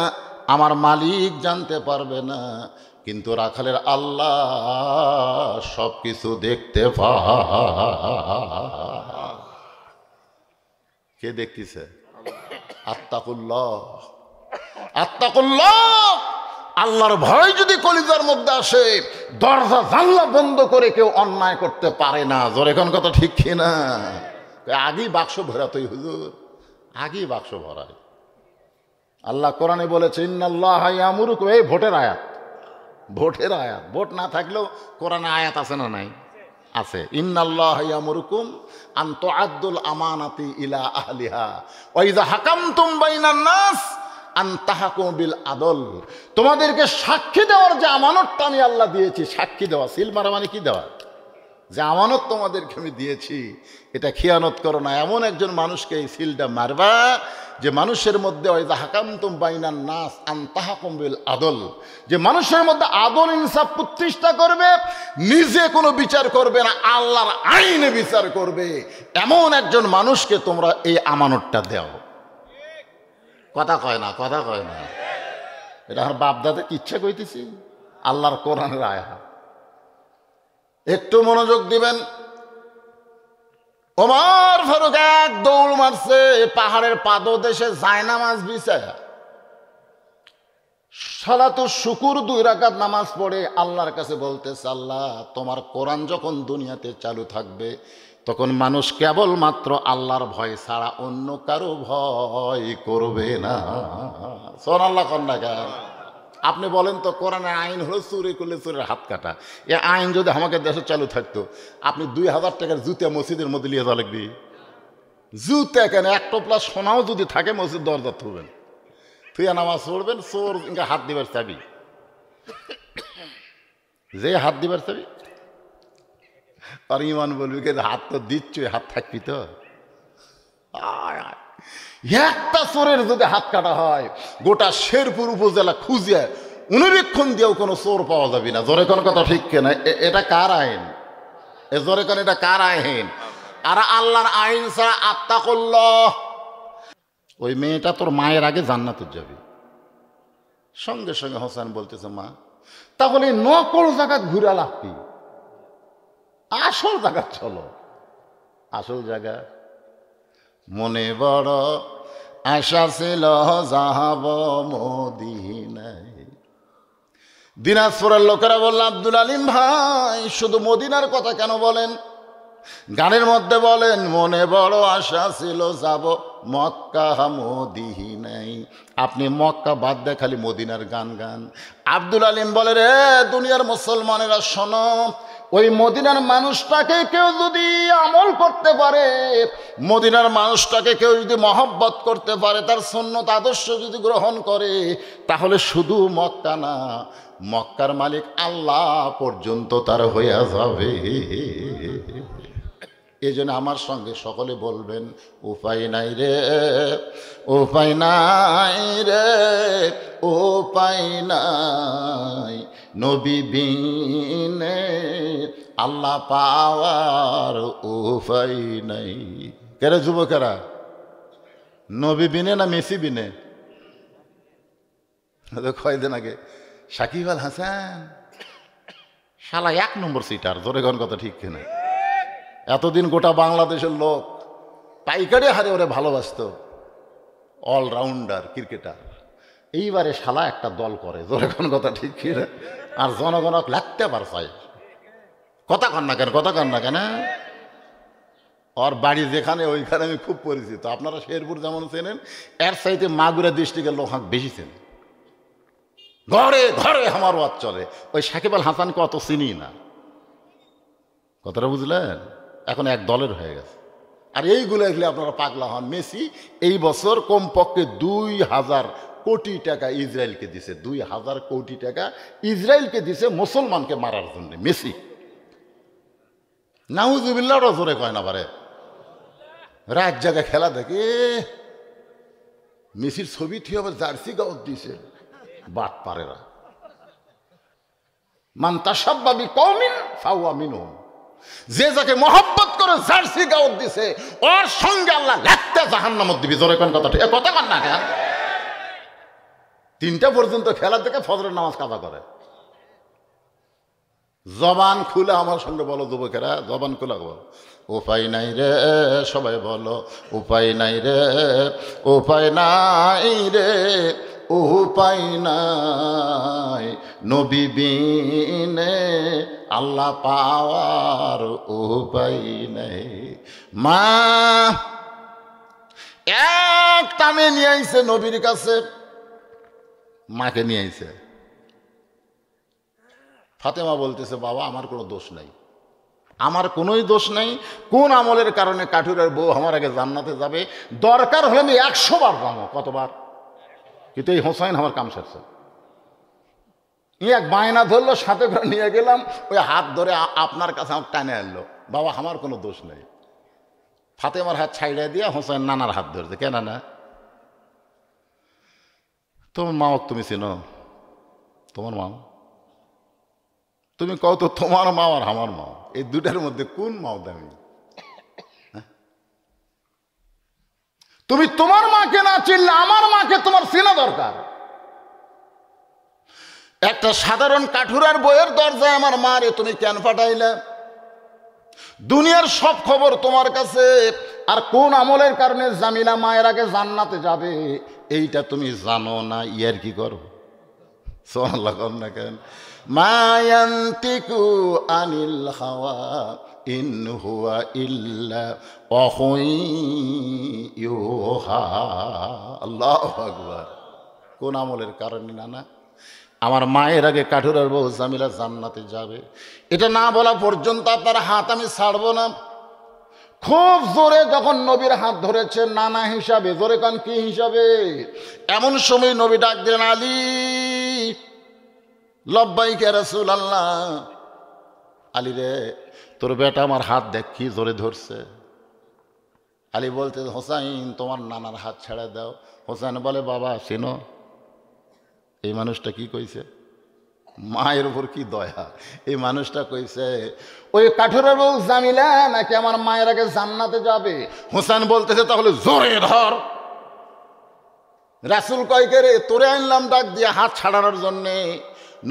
আমার মালিক জানতে পারবে না, কিন্তু রাখালের আল্লাহ সব কিছু দেখতে কে দেখতেছে? আত্তাকুল্লাহ, আত্তাকুল্লাহ। আল্লাহর ভয় যদি কলিজার মধ্যে আসে, দরজা জানলা বন্ধ করে কেউ অন্যায় করতে পারে না। জোরে কোন কথা ঠিক কিনা? আগেই বাক্স ভরাতই হুজুর, আগেই বাক্স ভরায়। আল্লাহ কোরআনে বলেছে ইন্নাল্লাহ ইয়ামুরুকুম, এই ভোটের আয়াত, ভোটের আয়াত। ভোট না থাকলেও কোরআনে আয়াত আছে না নাই? আছে। ইন্নাল্লাহ ইয়ামুরুকুম আন তুআদ্দুল আমানাতি ইলা আহলিহা ওয়া ইযা হাকামতুম বাইনান নাস আন তাহকুমু বিল আদল। তোমাদেরকে সাক্ষী দেওয়ার যে আমানতটা আমি আল্লাহ দিয়েছি, সাক্ষী দেওয়া, সিল মারা মানে কি দেওয়া? যে আমানত তোমাদেরকে আমি দিয়েছি এটা খিয়ানত করো না। এমন একজন মানুষকে এই সিলটা মারবা যে মানুষের মধ্যে ওয়াইযা হাকামতুম বাইনান নাস আন তাহকুমু বিল আদল, যে মানুষের মধ্যে আদল ইনসাফ প্রতিষ্ঠা করবে, নিজে কোনো বিচার করবে না, আল্লাহর আইনে বিচার করবে। এমন একজন মানুষকে তোমরা এই আমানতটা দাও। কথা কয় না, কথা কয় না। এটা আমার বাপদাদা ইচ্ছা কইতেছি, আল্লাহর কোরআনের আয়াত। একটু মনোযোগ দিবেন। ওমর ফারুক এক দৌড় মারছে পাহাড়ের পাদদেশে জায়নামাজ বিছায়া, সালাতুশ শুকুর 2 রাকাত নামাজ পড়ে আল্লাহর কাছে বলতেছে, আল্লাহ তোমার কোরআন যখন দুনিয়াতে চালু থাকবে তখন মানুষ কেবলমাত্র আল্লাহর ভয় ছাড়া অন্য কারো ভয় করবে না। সুবহানাল্লাহ কন্যা গান। আপনি বলেন তো, কোরআনের আইন হলো চুরি করলে চোরের হাত কাটা। এ আইন যদি আমাকে দেশে চালু থাকতো, আপনি 2000 টাকার জুতা মসজিদের মধ্যে নিয়ে যাওয়া লাগবে। জুতা কেন, 1 টোপলা সোনাও যদি থাকে মসজিদ দরজা থুবেন, থুয়া নামাজ পড়বেন, চোর ইনকা হাত দিবার চাবি, যে হাত দিবার চাবি আর ইমান বলবি কে হাত তো দিচ্ছ, হাত থাকবি তো। একটা চোরের যদি হাত কাটা হয়, গোটা শেরপুর উপজেলা খুঁজে অনুবীক্ষণ দিয়েও কোনো চোর পাওয়া যাবে না। জোরে কোন কথা ঠিক কেনা? এটা কার আইন? এ জোরে কোন, এটা কার আইন? আর আল্লাহর আইন ছাড়া আত্তাকুল্লাহ। ওই মেয়েটা তোর মায়ের আগে জান্নাতে যাবে। সঙ্গে সঙ্গে হোসেন বলতেছে, মা তাহলে নকল জায়গা ঘুরে লাভ কি? আসল জায়গা চলো, আসল জায়গা। মনে বড় আশা ছিল যাহাব মদিনায়। দিনাজপুরের লোকেরা বলল, আব্দুল আলিম ভাই শুধু মদিনার কথা কেন বলেন? গানের মধ্যে বলেন, মনে বড় আশা ছিল যাব মক্কা মদিনায়। আপনি মক্কা বাদ দিয়ে খালি মদিনার গান গান। আব্দুল আলিম বলে, রে দুনিয়ার মুসলমানেরা শোনো, ওই মদিনার মানুষটাকে কেউ যদি আমল করতে পারে, মদিনার মানুষটাকে কেউ যদি মহব্বত করতে পারে, তার সুন্নত আদর্শ যদি গ্রহণ করে, তাহলে শুধু মক্কা না, মক্কার মালিক আল্লাহ পর্যন্ত তার হইয়া যাবে। এই জন্য আমার সঙ্গে সকলে বলবেন, উপায় নাই রে, উপায় নাই রে, উপায় নাই নবী বিনে আল্লাহ পাওয়ার উপায় নাই। কেরে যুবকেরা, নবী বিনে না মেসি বিনে? কয়দিন আগে সাকিব আল হাসান শালা 1 নম্বর সিটার। জোরে কোন কথা ঠিক কিনা? এতদিন গোটা বাংলাদেশের লোক পাইকারি হারে ওরে ভালোবাসত, অলরাউন্ডার ক্রিকেটার। এইবারে শালা একটা দল করে। জোরে কোন কথা ঠিক কিনা? আর জনগণ লাগতে পারছে। কথা কন না কেন, কথা কন না কেন? ওর বাড়ি যেখানে ওইখানে আমি খুব পরিচিত। আপনারা শেরপুর যেমন চেনেন, এর চাইতে মাগুরা ডিস্ট্রিক্টের লোক বেশি চেনেন। ঘরে ঘরে আমার ওয়াজ চলে। ওই সাকিব আল হাসানকে অত চিনি না। কথাটা বুঝলেন? এখন এক দলের হয়ে গেছে। আর এইগুলো এগুলো আপনারা পাগলা হন। মেসি এই বছর কমপক্ষে 2000 কোটি টাকা ইসরায়েলকে দিছে। 2000 কোটি টাকা ইসরায়েলকে দিছে মুসলমানকে মারার জন্য। মেসি নাউজুবিল্লাহ জোরে কয় না পারে। রাত জায়গায় খেলা দেখে মেসির ছবি ঠিক আবার জার্সি গাউত দিছে। বাট পারেরা মান তাশাব্বা বিকওমিন ফাহুয়া মিনহুম। যে যাকে মহব্বত করে জার্সি গাউত দিছে, ওর সঙ্গে আল্লাহ লাগতে জাহান্নামত দিবি। জোরে কোন কথা ঠিক? কথা কন না কেন? 3টা পর্যন্ত খেলা দেখে ফজরের নামাজ কাজা করে। জবান খুলে আমার সঙ্গে বলো যুবকেরা, জবান খুলে বলো, উপায় নাই রে, সবাই বলো, উপায় নাই রে, উপায় নাই রে, উপায় নাই, নবী বিনে আল্লাহ পাওয়ার উপায় নাই। মা এক টানে নিয়ে আইছে নবীর কাছে, মাকে নিয়ে আইছে। ফাতেমা বলতেছে, বাবা আমার কোনো দোষ নাই, আমার কোনোই দোষ নেই, কোন আমলের কারণে কাঠুরের বউ আমার আগে জান্নাতে যাবে, দরকার হলে আমি 100 বার যাবো, কতবার, কিন্তু এই হোসাইন আমার কাম সারছে। এক বায়না ধরলো, সাথে করে নিয়ে গেলাম, ওই হাত ধরে আপনার কাছে আমার টানে আনলো, বাবা আমার কোনো দোষ নেই। ফাতেমার হাত ছাইড়ে দিয়ে হোসাইন নানার হাত ধরছে, কেন না, তোমার মা তুমি চিনো, তোমার মা, তুমি কও তো তোমার মা আর আমার মা, এই দুটার মধ্যে কোন মাও দামি? তুমি তোমার মাকে না চিনলে আমার মাকে তোমার চেনা দরকার। একটা সাধারণ কাঠুরার বইয়ের দরজায় আমার মা রে তুমি কেন পাঠাইলে? দুনিয়ার সব খবর তোমার কাছে, আর কোন আমলের কারণে জামিলা মায়ের আগে জান্নাতে যাবে এইটা তুমি জানো না, ইয়ার কি করো? সুবহানাল্লাহ না কেন? মায়ান্তিকু আনিল হাওয়া ইন হুয়া ইল্লা ওয়াহয়ুহা। আল্লাহু আকবার। কোন আমলের কারণে না আমার মায়ের আগে কাঠুরার বউ জামিলা জান্নাতে যাবে, এটা না বলা পর্যন্ত আপনার হাত আমি ছাড়বো না। খুব জোরে যখন নবীর হাত ধরেছে নানা হিসাবে, জোরে কান কি হিসাবে, এমন সময় নবী ডাক দিলেন, আলী, লব্বাইক ইয়া রাসূলুল্লাহ। আলী রে, তোর বেটা আমার হাত দেখ কি জোরে ধরছে। আলী বলতে, হোসাইন তোমার নানার হাত ছেড়ে দাও। হোসাইন বলে, বাবা চিনো এই মানুষটা কি কইছে? মায়ের উপর কি দয়া, এই মানুষটা কইছে ওই কাঠুরের বউ জামিলা নাকি আমার মায়ের আগে জান্নাতে যাবে। হোসেন বলতেছে, তাহলে জোরে ধর। রাসূল কয়কে রে, তোরে আনলাম ডাক দিয়ে হাত ছাড়ানোর জন্যে।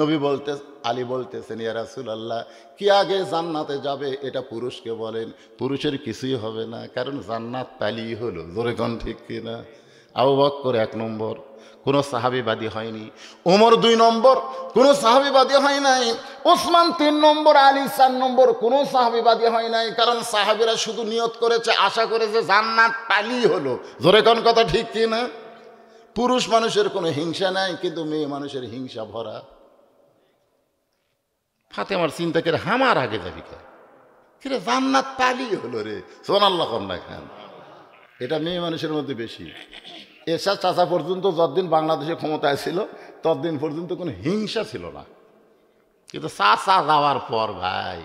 নবী বলতে, আলী বলতেছেন, ইয়া রাসূলুল্লাহ, কি আগে জান্নাতে যাবে এটা পুরুষকে বলেন, পুরুষের কিছুই হবে না, কারণ জান্নাত পালিই হলো। জোরে কোন ঠিক কিনা? আবু বকর 1 নম্বর, কোনো সাহাবীবাদী হয়নি। ওমর 2 নম্বর, কোনো সাহাবীবাদী হয় নাই। ওসমান 3 নম্বর, আলী 4 নম্বর, কোনো সাহাবীবাদী হয় নাই। কারণ সাহাবীরা শুধু নিয়ত করেছে, আশা করেছে জান্নাত পালি হলো। জোরে কোন কথা ঠিক কি না? পুরুষ মানুষের কোনো হিংসা নাই, কিন্তু মেয়ে মানুষের হিংসা ভরা। ফাতেমার চিন্তা করে আমার আগে যাবি কিরে, জান্নাত পালি হলো রে। সুবহানাল্লাহ না খান, এটা মেয়ে মানুষের মধ্যে বেশি। এরশাদ চাচা পর্যন্ত যতদিন বাংলাদেশে ক্ষমতায় ছিল ততদিন পর্যন্ত কোনো হিংসা ছিল না, কিন্তু চাচা যাওয়ার পর ভাই,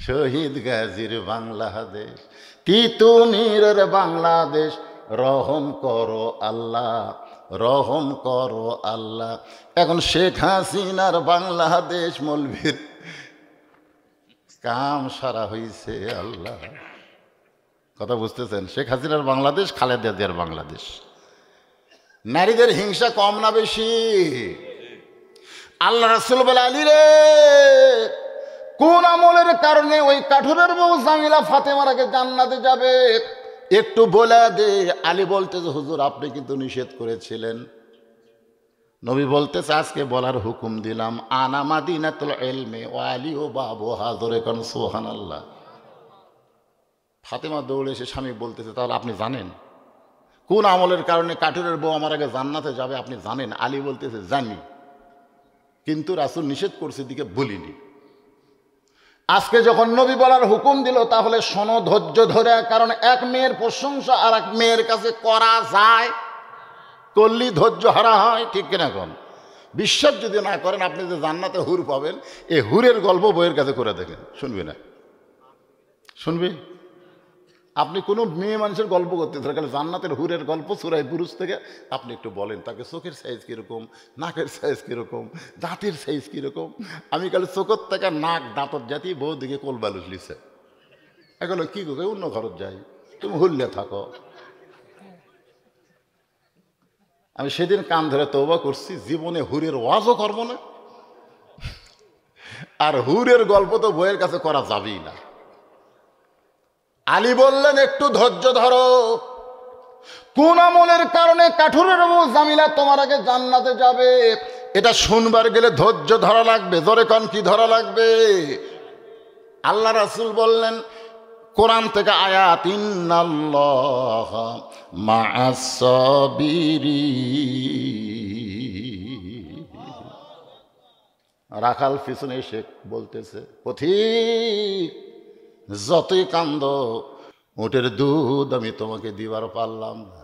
শহীদ গাজীর বাংলাদেশ, তিতুমিরের বাংলাদেশ, রহম করো আল্লাহ, রহম করো আল্লাহ। এখন শেখ হাসিনার বাংলাদেশ, মৌলভীর কাম সারা হয়েছে আল্লাহ। কথা বুঝতেছেন? শেখ হাসিনার বাংলাদেশ, খালেদা জিয়ার বাংলাদেশ। নারীদের হিংসা কম না বেশি? আল্লাহ রাসূল বলে, আলী রে, কোন আমলের কারণে ওই কাঠুরের বউ জামিলা ফাতেমার আগে জান্নাতে যাবে একটু বলে দে। আলী বলতেছে, হুজুর আপনি কিন্তু নিষেধ করেছিলেন। নবী বলতেছে, আজকে বলার হুকুম দিলাম, আনা মাদিনাতুল ইলমি ওয়া আলী ও বাবুহা। জোরে কোন সুবহানাল্লাহ। ফাতেমা দৌড়ে এসে স্বামী বলতেছে, তাহলে আপনি জানেন কোন আমলের কারণে কাঠুরের বউ আমার আগে জান্নাতে যাবে? আপনি জানেন? আলী বলতেছে, জানি, কিন্তু রাসূল নিষেধ করছে দিকে বলিনি। আজকে যখন নবী বলার হুকুম দিল, তাহলে শোনো ধৈর্য ধরে, কারণ এক মেয়ের প্রশংসা আর এক মেয়ের কাছে করা যায়, করলি ধৈর্য হারা হয়, ঠিক কিনা? কোন বিশ্বাস যদি না করেন, আপনি যে জান্নাতে হুর পাবেন, এই হুরের গল্প বইয়ের কাছে করে দেখেন, শুনবি না? শুনবি? আপনি কোনো মেয়ে মানুষের গল্প করতে থাকেন, জান্নাতের হুরের গল্প সূরা বুরুজ থেকে আপনি একটু বলেন, তাকে চোখের সাইজ কীরকম, নাকের সাইজ কীরকম, দাঁতের সাইজ কীরকম। আমি কালে চোখের থেকে নাক দাঁতর জাতি বউ দিকে কোল বালুস লিছে, এখন কী করে অন্য ঘরত যাই, তুমি হুল্লে থাকো। আমি সেদিন কান ধরে তওবা করছি, জীবনে হুরের ওয়াজও করবো না, আর হুরের গল্প তো বইয়ের কাছে করা যাবেই না। আলী বললেন একটু ধৈর্য ধরো, কোন আমলের কারণে কাঠুরের বউ জামিলা তোমার আগে জান্নাতে যাবে এটা শুনবার গেলে ধৈর্য ধরা লাগবে। জোরে কোন কি ধরা লাগবে? আল্লাহ রাসূল বললেন কোরআন থেকে আয়াত, ইন্নাল্লাহ মা'আস সাবিরিন। রাখাল পিছনে এসে বলতেছে, পথিক যতই কান্দ উটের দুধ আমি তোমাকে দিবার পারলাম না।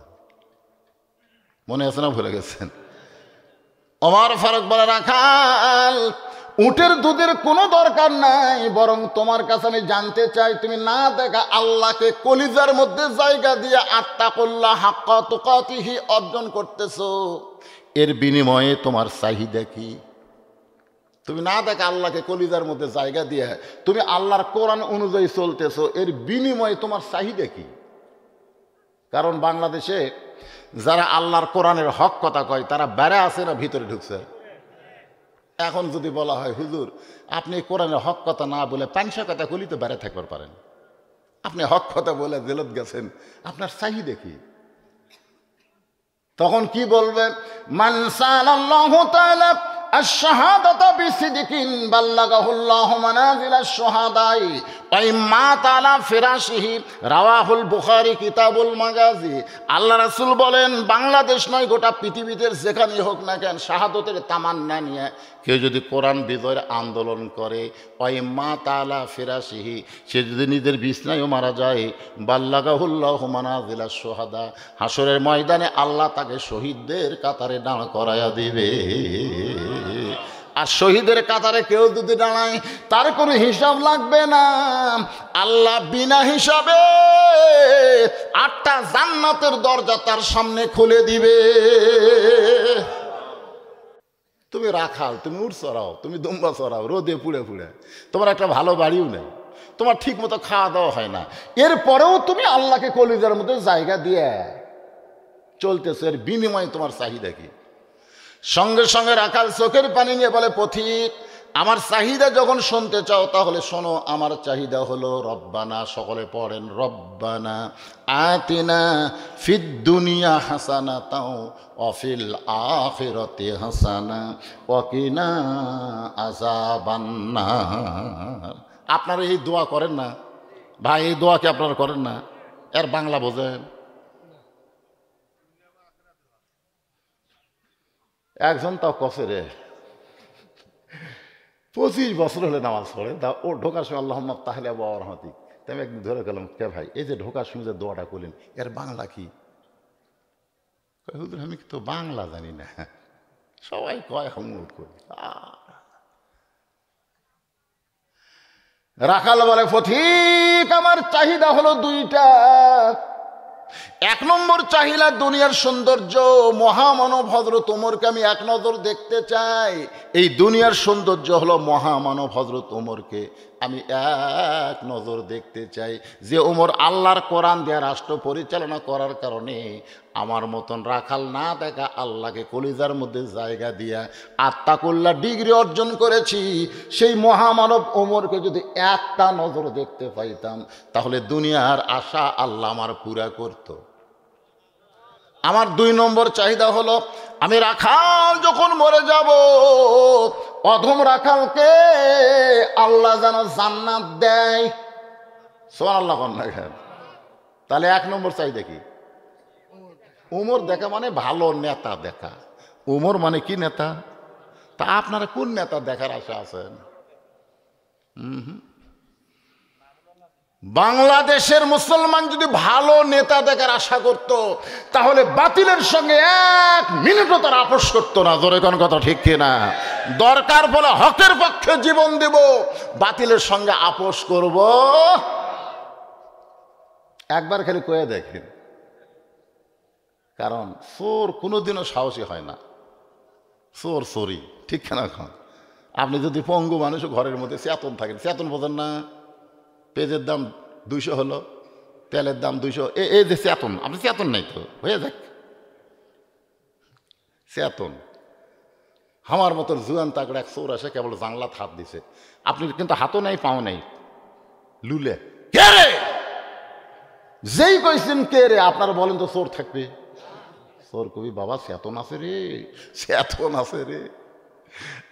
মনে আছে না ভুলে গেছেন? ওমর ফারুক বলে, রাখাল উটের দুধের কোনো দরকার নাই, বরং তোমার কাছে আমি জানতে চাই তুমি না দেখা আল্লাহকে কলিজার মধ্যে জায়গা দিয়ে আত্তাকুল্লাহ হাক্কা তুকাতিহি অর্জন করতেছো, এর বিনিময়ে তোমার চাহিদা কি? তুমি না দেখা আল্লাহকে কলিজার মধ্যে জায়গা দিয়ে তুমি আল্লাহর কোরআন অনুযায়ী চলতেছো, এর বিনিময়ে তোমার চাহিদা কি? কারণ বাংলাদেশে যারা আল্লাহর কোরআনের হক কথা কয় তারা বেড়ে আছে না ভিতরে ঢুকছে? এখন যদি বলা হয় হুজুর আপনি কোরআনের হক কথা না বলে পাঁচশো কথা কলি তো বেড়ে থাকবার পারেন, আপনি হক কথা বলে জেলত গেছেন, আপনার চাহিদা কি? তখন কি বলবেন? মান সাআলাল্লাহু তাআলা আশ-শাহাদাতা বিসিদকিন বাল্লাগাহুল্লাহু মানাজিলাশ শুহাদাই ওয়া ইম্মা তাআলা ফিরাশিহি, রাওয়াহুল বুখারী কিতাবুল মাগাজি। আল্লাহ রাসূল বলেন বাংলাদেশ নয় গোটা পৃথিবীতে যেখানেই হোক না কেন শাহাদতের তামান্না নিয়ে কেউ যদি কোরআন বিজয়ের আন্দোলন করে, ওয়া ইম্মা তাআলা ফিরাশিহি, সে যদি নিজের বিছনায়ও মারা যায়, বাল্লাগাহুল্লাহু মানাজিলাশ শুহাদা, হাসরের ময়দানে আল্লাহ তাকে শহীদদের কাতারে দাঁড় করায়া দিবে। আর শহীদের কাতারে কেউ যদি দাঁড়ায় তার কোনো হিসাব লাগবে না, আল্লাহ বিনা হিসাবে 8টা জান্নাতের দরজা তার সামনে খুলে দিবে। তুমি রাখাল, তুমি উট চড়াও, তুমি দুম্বা চড়াও, রোদে পুড়ে পুড়ে, তোমার একটা ভালো বাড়িও নেই, তোমার ঠিক মতো খাওয়া দাওয়া হয় না, এরপরেও তুমি আল্লাহকে কলিজার মধ্যে জায়গা দিয়ে চলতেছো, এর বিনিময়ে তোমার চাহিদা কি? সঙ্গে সঙ্গে রাখাল চোখের পানি নিয়ে বলে, পথিক আমার চাহিদা যখন শুনতে চাও তাহলে শোনো, আমার চাহিদা হলো রব্বানা, সকলে পড়েন, রব্বানা আতিনা ফিদ দুনিয়া হাসানাতাও ওয়া ফিল আখিরাতি হাসানা ওয়া কিনা আযাবান্নার। আপনারা এই দোয়া করেন না ভাই? এই দোয়া কি আপনারা করেন না? এর বাংলা বোঝেন? একজন তাও কসে রে 25 বছর হলে নামাজ পড়ে, তা ও ঢোকার সময় আল্লাহুম্মা তাহলে আবু রহমাতিক। তাই আমি একদিন ধরে গেলাম, কে ভাই এই যে ঢোকার সময় যে দোয়াটা করলেন এর বাংলা কি? হুজুর আমি তো বাংলা জানি না। সবাই কয় হুমুর করি। রাখাল বলে, পথিক আমার চাহিদা হলো 2টা। 1 নম্বর চাহিদা দুনিয়ার সৌন্দর্য, মহামানব হযরত ওমরকে আমি এক নজর দেখতে চাই। এই দুনিয়ার সৌন্দর্য হলো মহামানব হযরত ওমরকে আমি এক নজর দেখতে চাই, যে ওমর আল্লাহর কোরআন দিয়ে রাষ্ট্র পরিচালনা করার কারণে আমার মতন রাখাল না দেখা আল্লাহকে কলিজার মধ্যে জায়গা দিয়া আত্তাকুল্লাহ ডিগ্রি অর্জন করেছি। সেই মহামানব ওমরকে যদি একটা নজর দেখতে পাইতাম তাহলে দুনিয়ার আশা আল্লাহ আমার পুরা করত। আমার 2 নম্বর চাহিদা হলো আমি রাখাল যখন মরে যাব, অধম রাখালকে আল্লাহ যেন জান্নাত দেয়। সুবহানাল্লাহ। তাহলে 1 নম্বর চাহিদা কি? ওমর দেখা মানে ভালো নেতা দেখা। ওমর মানে কি নেতা? তা আপনারা কোন নেতা দেখার আশা আছেন? বাংলাদেশের মুসলমান যদি ভালো নেতা দেখার আশা করত তাহলে বাতিলের সঙ্গে 1 মিনিটও তারা আপোষ করতো না। জোরে কোন কথা ঠিক কিনা? দরকার বলে হকের পক্ষে জীবন দেব, বাতিলের সঙ্গে আপোষ করব। একবার খালি কয়ে দেখেন, কারণ চোর কোনোদিনও সাহসী হয় না। চোর চোরই, ঠিক না? আপনি যদি পঙ্গু মানুষ ঘরের মধ্যে চেতন থাকেন, চেতন বোঝেন না? পেঁয়াজের দাম 200 হলো, তেলের দাম 200, এই যে চেতন, আপনি চেতন নাই তো হয়ে যাক চেতন। আমার মতন জুয়ান তাগড়া এক চোর আসে কেবল জানলাত হাত দিছে, আপনি কিন্তু হাতও নেই পাও নেই, লুলে কে রে, যেই কইছেন কে রে আপনারা বলেন তো চোর থাকবে? চোর কবি বাবা চেতন আছে রে, চেতন আছে রে।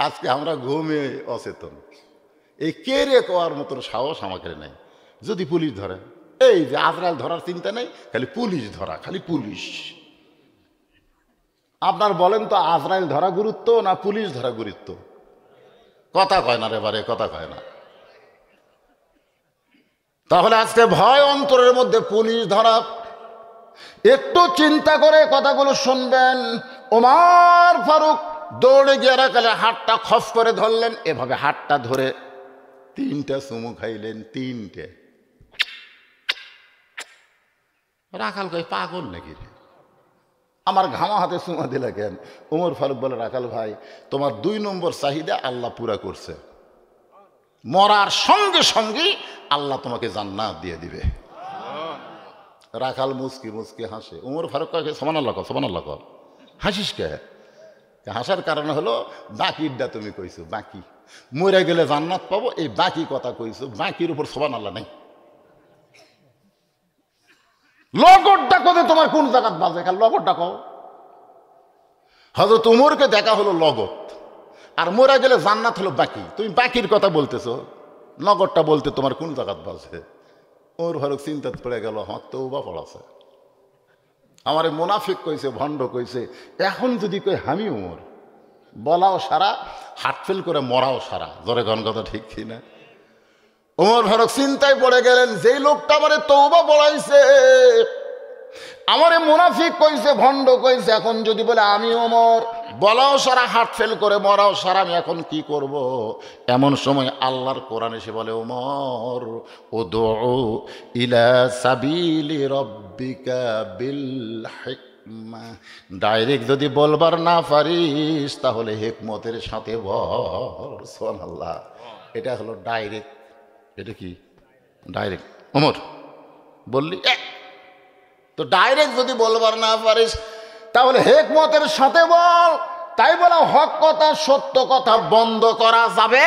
আজকে আমরা ঘুমে অচেতন, এই কে রে কোয়ার মতন সাহস আমাকে নেই। যদি পুলিশ ধরে, এই যে আজরাইল ধরার চিন্তা নেই, খালি পুলিশ ধরা, খালি পুলিশ। আপনার বলেন তো আজরাইল ধরা গুরুত্ব না পুলিশ ধরা গুরুত্ব? কথা কয় না রে বারে, কথা কয় না। তাহলে আজকে ভয় অন্তরের মধ্যে পুলিশ ধরা। একটু চিন্তা করে কথাগুলো শুনবেন। ওমর ফারুক দৌড়ে গিয়ে রাখালের হাতটা খস করে ধরলেন, এভাবে হাতটা ধরে 3টা চুমু খাইলেন, 3টে। রাখাল কই পাগল নাকি রে, আমার ঘামা হাতে চুমা দিলে কেন? ওমর ফারুক বলে, রাখাল ভাই তোমার 2 নম্বর চাহিদা আল্লাহ পুরা করছে, মরার সঙ্গে সঙ্গেই আল্লাহ তোমাকে জান্নাত দিয়ে দিবে। রাখাল মুসকি মুসকি হাসে। ওমর ফারুক কয় সুবহানাল্লাহ কর, সুবহানাল্লাহ কর। হাসিস কে? হাসার কারণ হলো বাকিরটা তুমি কইছো, বাকি মরে গেলে জান্নাত পাবো, এই বাকি কথা কইছো, বাকির উপর সুবহানাল্লাহ নাই। লগরটা কোথায় তোমার কোন জায়গাত বাজে? কাল লগরটা কও। হযরত ওমরকে দেখা হলো লগত, আর মরে গেলে জান্নাত হলো বাকি, তুমি বাকির কথা বলতেছো, লগরটা বলতে তোমার কোন জায়গাত বাজে? ওর ফারুক চিন্তাত পড়ে গেল, হক তওবা পড়াছে, আমারে মুনাফিক কইছে, ভণ্ড কইছে, এখন যদি কই আমি ওমর, বলাও সারা, হাট ফেল করে মরাও সারা। জোরে গণ কথা ঠিক কিনা? ওমর ফারুক চিন্তায় পড়ে গেলেন, যেই লোকটা আমারে তওবা পড়াইছে, আমারে মুনাফিক কইছে, ভণ্ড কইছে, এখন যদি বলে আমি ওমর, বলাও সারা, হাট ফেল করে মরাও সারা, আমি এখন কি করব? এমন সময় আল্লাহর কোরআন এসে বলে, ওমর উদউ ইলা সাবিলি রাব্বিকা বিল হিকমা, ডাইরেক্ট যদি বলবার না পারিস তাহলে হিকমতের সাথে বল। সুবহানাল্লাহ। এটা হলো ডাইরেক্ট। এটা কি ডাইরেক্ট? ওমর বললি তো ডাইরেক্ট যদি বলবার না পারিস তাহলে হিকমতের সাথে বল। তাই বলা হক কথা, সত্য কথা বন্ধ করা যাবে।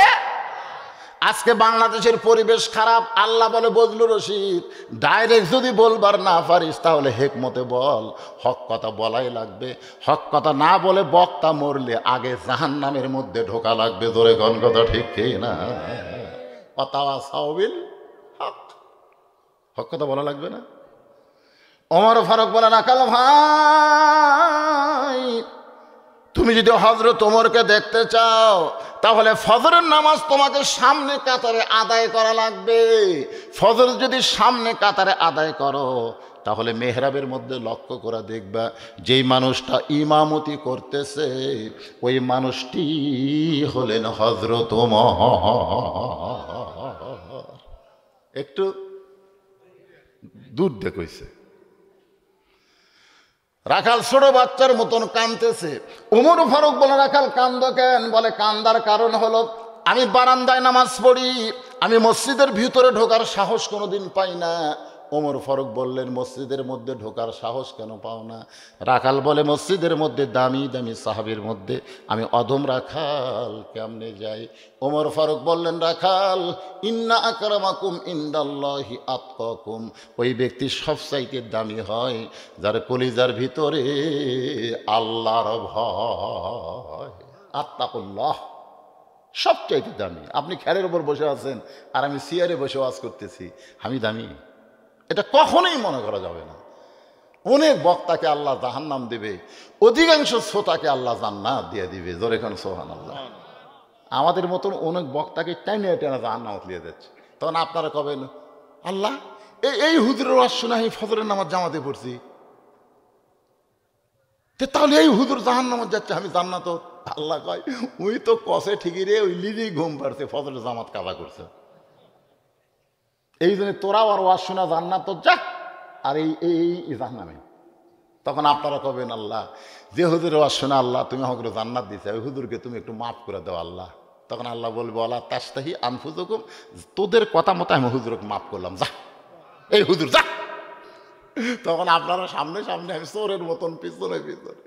আজকে বাংলাদেশের পরিবেশ খারাপ, আল্লাহ বলে বজলুর রশিদ, ডাইরেক্ট যদি বলবার না পারিস তাহলে হিকমতে বল, হক কথা বলাই লাগবে। হক কথা না বলে বক্তা মরলে আগে জাহান্নামের মধ্যে ঢোকা লাগবে। ধরে কোন কথা ঠিক কি না? হক কথা বলা লাগবে না? ওমর ফারুক বলে, রাখাল ভাই তুমি যদি হযরত ওমরকে দেখতে চাও তাহলে ফজরের নামাজ তোমাকে সামনে কাতারে আদায় করা লাগবে। ফজর যদি সামনে কাতারে আদায় করো তাহলে মেহরাবের মধ্যে লক্ষ্য করে দেখবা যেই মানুষটা ইমামতি করতেছে ওই মানুষটি হলেন হযরত ওমর। একটু দূর দেখইছে। রাখাল ছোট বাচ্চার মতন কাঁদতেছে। ওমর ফারুক বলে, রাখাল কান্দো কেন? বলে, কান্দার কারণ হলো আমি বারান্দায় নামাজ পড়ি, আমি মসজিদের ভিতরে ঢোকার সাহস কোনোদিন পাই না। ওমর ফারুক বললেন, মসজিদের মধ্যে ঢোকার সাহস কেন পাও না? রাখাল বলে, মসজিদের মধ্যে দামি দামি সাহাবীর মধ্যে আমি অধম রাখাল কেমনে যাই? ওমর ফারুক বললেন, রাখাল ইন্না আকরামাকুম ইনদাল্লাহি আতকাকুম, ওই ব্যক্তি সবচাইতে দামি হয় যার কলিজার ভিতরে আল্লাহর ভয়। আত্তাকুল্লাহ সবচাইতে দামি। আপনি খেরের উপর বসে আছেন আর আমি চেয়ারে বসে ওয়াজ করতেছি, আমি দামি? এটা কখনোই মনে করা যাবে না। অনেক বক্তাকে আল্লাহ জাহান্নাম দেবে, অধিকাংশ শ্রোতাকে আল্লাহ জান্নাত দিয়ে দিবে। জোরে খান সুবহানাল্লাহ। আমাদের মতন অনেক বক্তাকে টেনে টেনে জাহান্নামত দিয়ে দিচ্ছে। তখন আপনারা কবেন, আল্লাহ এই হুজুরের ওয়াজ শুনে আমি ফজরের নামাজ জামাতে পড়ছি, তাহলে এই হুজুর জাহান্নামত যাচ্ছে, আমি জান্নাত? আল্লাহ কয়, ওই তো কষে ঠিকই রে, ওই লিজেই ঘুম পাড়ছে, ফজরের জামাত কাজা করছে। এই জন্য তোরাও আর ওয়াজ শোনা জান্নাত যা, আর এই জাহান্নামে। তখন আপনারা কবেন, আল্লাহ যে হুজুরের ওয়াজ শোনা আল্লাহ তুমি আমাকে জান্নাত দিছে, ওই হুজুরকে তুমি একটু মাফ করে দাও আল্লাহ। তখন আল্লাহ বলবে, আল্লাহ তাস্তাহি আনফুসুকুম, তোদের কথা মতো আমি হুজুরকে মাফ করলাম, যা এই হুজুর যা। তখন আপনারা সামনে সামনে, আমি চোরের মতন পিছনে পিছনে।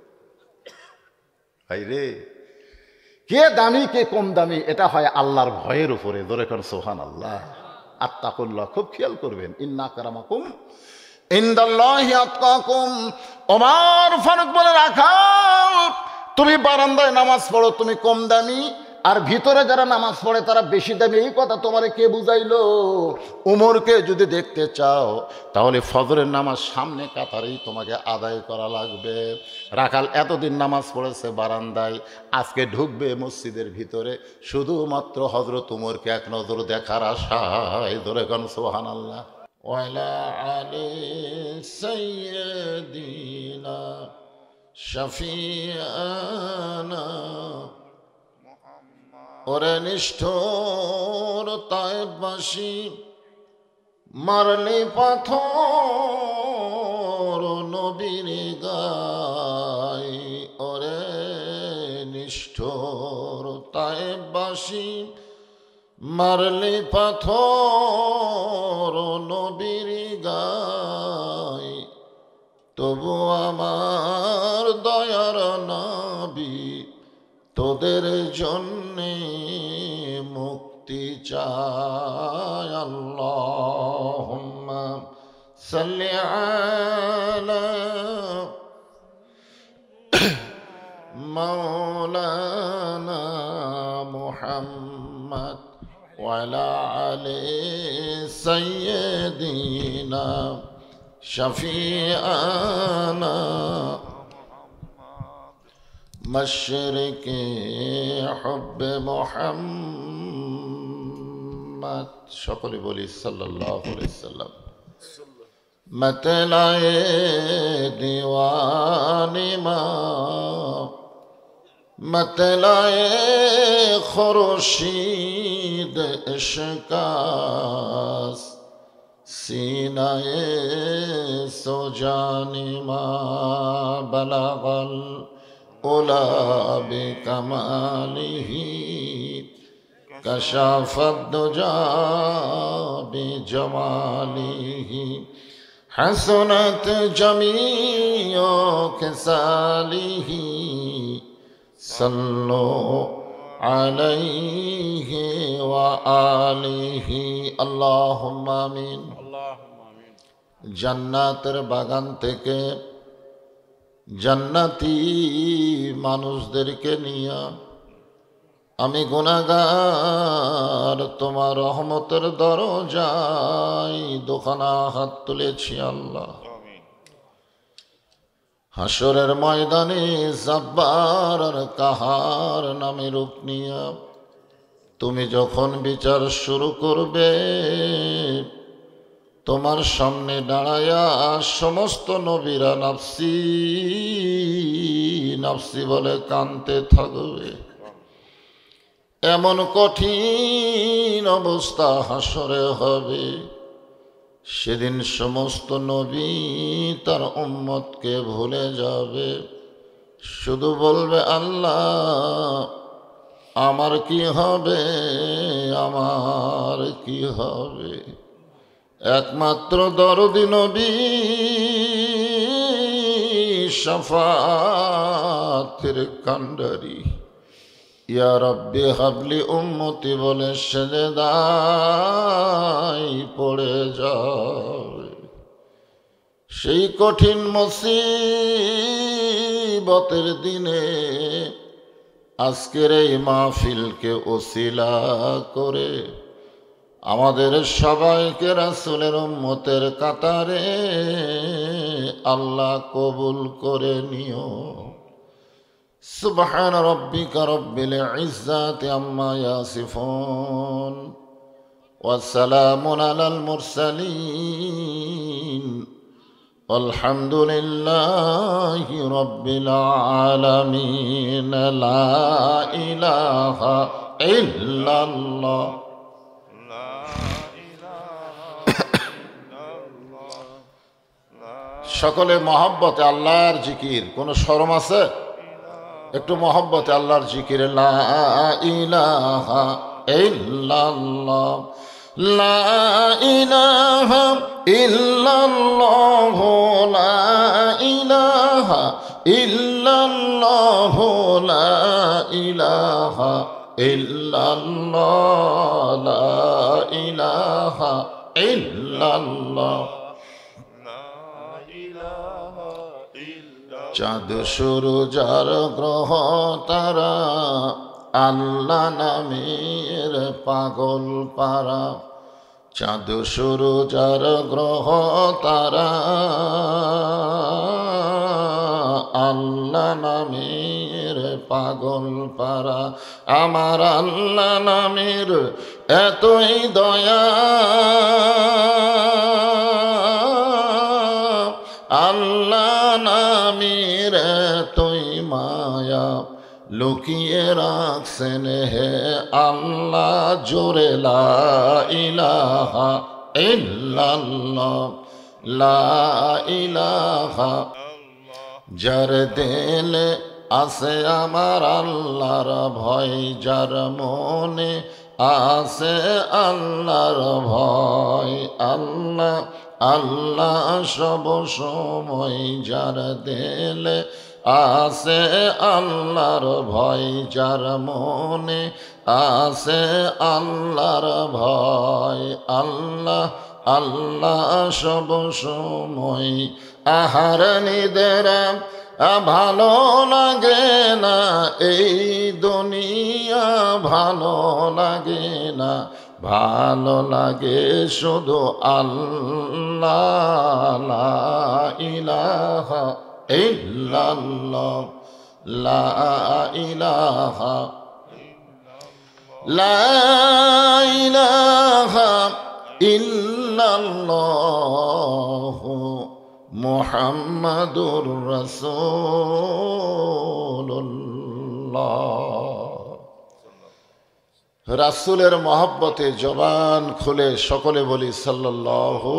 ভাই রে, কে দামি কে কম দামি এটা হয় আল্লাহর ভয়ের উপরে। ধরে কর সুবহানাল্লাহ। আত্তাকুল্লাহ, খুব খেয়াল করবেন। ইন্না কারামাকুম ইনদাল্লাহি আতকাকুম। ওমর ফারুক বলে, রাখাল তুমি বারান্দায় নামাজ পড়ো, তুমি কম দামি, আর ভিতরে যারা নামাজ পড়ে তারা বেশি দামি। এই কথা তোমারে কে বুঝাইলো? উমরকে যদি দেখতে চাও তাহলে ফজরের নামাজ সামনে কাতারেই তোমাকে আদায় করা লাগবে। রাখাল এতদিন নামাজ পড়েছে বারান্দায়, আজকে ঢুকবে মসজিদের ভিতরে শুধুমাত্র হযরত উমরকে এক নজর দেখার আশায়। ধরে কোন সুবহানাল্লাহ। ওয়ালা আলি সাইয়্যিদিনা শাফিআনা। ওরে নিষ্ঠুর তায়েববাসী, মারলি পাথর নবীর গায়। ওরে নিষ্ঠুর তায়েববাসী, মারলি পাথর নবীর গায়। তবু আমার দয়ার নবী তোদের জন্যে মুক্তি চায়। আল্লাহুম্মা সাল্লি আলা মাওলানা মুহাম্মদ ওয়া আলা আলি সাইয়্যিদিনা শাফিআনা মশরিকে হুব্বে মুহাম্মদ। সকলে বলি সাল্লাল্লাহু আলাইহি সাল্লাম। मतलाए दीवानी माँ, मतलाए खुर्शीद इश्कास, सीनाए सुजानी माँ बलगल उला बिकमालिही, कशाफत दुजा बिजमालिही, हसनत जमीओ खिसालिही, सल्लो अलैहि व आलिही। अल्लाहुम्मा आमीन। জান্নাতের বাগান থেকে জান্নাতি মানুষদেরকে নিয়ে আমি গুনাহগার তোমার রহমতের দরজায় দুখানা হাত তুলেছি আল্লাহ। হাসরের ময়দানে জব্বার আর কাহার নামে রূপ নিয়ে তুমি যখন বিচার শুরু করবে, তোমার সামনে দাঁড়ায়া সমস্ত নবীরা নাফসি নাফসি বলে কাঁদতে থাকবে। এমন কঠিন অবস্থা হাসরে হবে, সেদিন সমস্ত নবী তার উম্মতকে ভুলে যাবে, শুধু বলবে আল্লাহ আমার কি হবে, আমার কি হবে। একমাত্র দরদি নবী শাফাতের কান্ডারি ইয়া রব্বি হাবলি উম্মতি বলে সেজদায় পড়ে যাবে। সেই কঠিন মুসিবতের দিনে আজকের এই মাহফিলকে ওসিলা করে আমাদের সবাইকে রাসূলের উম্মতের কাতারে আল্লাহ কবুল করে নিও। সুবহান রাব্বিকা রব্বিল ইজ্জাতি আম্মা ইয়াসিফুন ওয়া সালামুন আলাল মুরসালিন আলহামদুলিল্লাহি রাব্বিল আলামিন। লা ইলাহা ইল্লাল্লাহ। সকলে মহব্বতে আল্লাহর জিকির। কোনো শরম আছে? একটু মহব্বতে আল্লাহর জিকির। লা ইলাহা ইল্লাল্লাহ, লা ইলাহা ইল্লাল্লাহ, লা ইলাহা ইল্লাল্লাহ। ইল্লাল্লাহু লা ইলাহা ইল্লাল্লাহ লা ইলাহা ইল্লাল্লাহ। চাঁদ সূরজ আর গ্রহ তারা আল্লাহ নামের পাগল পারা। চাঁদ সূরজ আর গ্রহ তারা আল্লাহ নামের পাগল পারা। আমার আল্লাহ নামের এতই দয়া, আল্লাহ নামের এতই মায়া, লুকিয়ে রাখছেন হে আল্লাহ জোরে লা ইলাহা ইল্লাল্লাহ লা ইলাহা। যার দিলে আছে আমার আল্লাহর ভয়, যার মনে আছে আল্লাহর ভয়, আল্লাহ আল্লাহ সব সময়। যার দিলে আছে আল্লাহর ভয়, যার মনে আছে আল্লাহর ভয়, আল্লাহ আল্লাহ সব সময়। আহার নিদেরা ভালো লাগে না, এই দুনিয়া ভালো লাগে না, ভালো লাগে শুধু আল্লাহ লা ইলাহা ইল্লাল্লাহ লা ইলাহা লা ইলাহা ইল্লাল্লাহ মুহাম্মাদুর রাসূলুল্লাহ। রাসূলের মহব্বতে জবান খুলে সকলে বলি সাল্লাল্লাহু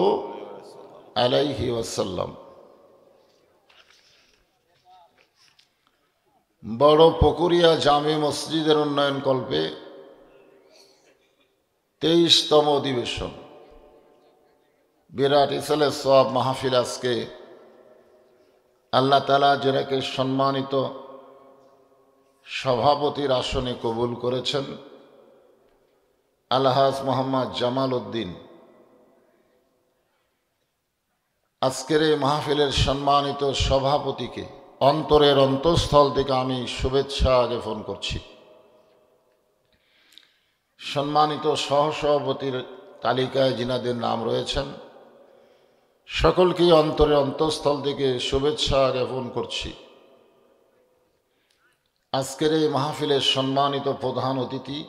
আলাইহি ওয়াসাল্লাম। বড় পুকুরিয়া জামে মসজিদের উন্নয়ন কল্পে 23তম অধিবেশন বিরাট ইসালে সওয়াব মাহফিল। আজকে আল্লাহ তাআলা যাকে সম্মানিত সভাপতির আসনে কবুল করেছেন, আলহাজ মোহাম্মদ জামাল উদ্দিন, আজকের এই মাহফিলের সম্মানিত সভাপতিকে অন্তরের অন্তঃস্থল থেকে আমি শুভেচ্ছা জ্ঞাপন করছি। সম্মানিত সহসভাপতির তালিকায় যিনাদের নাম রয়েছেন সকলকেই অন্তরের অন্তঃস্থল থেকে শুভেচ্ছা জ্ঞাপন করছি। আজকের এই মাহফিলের সম্মানিত প্রধান অতিথি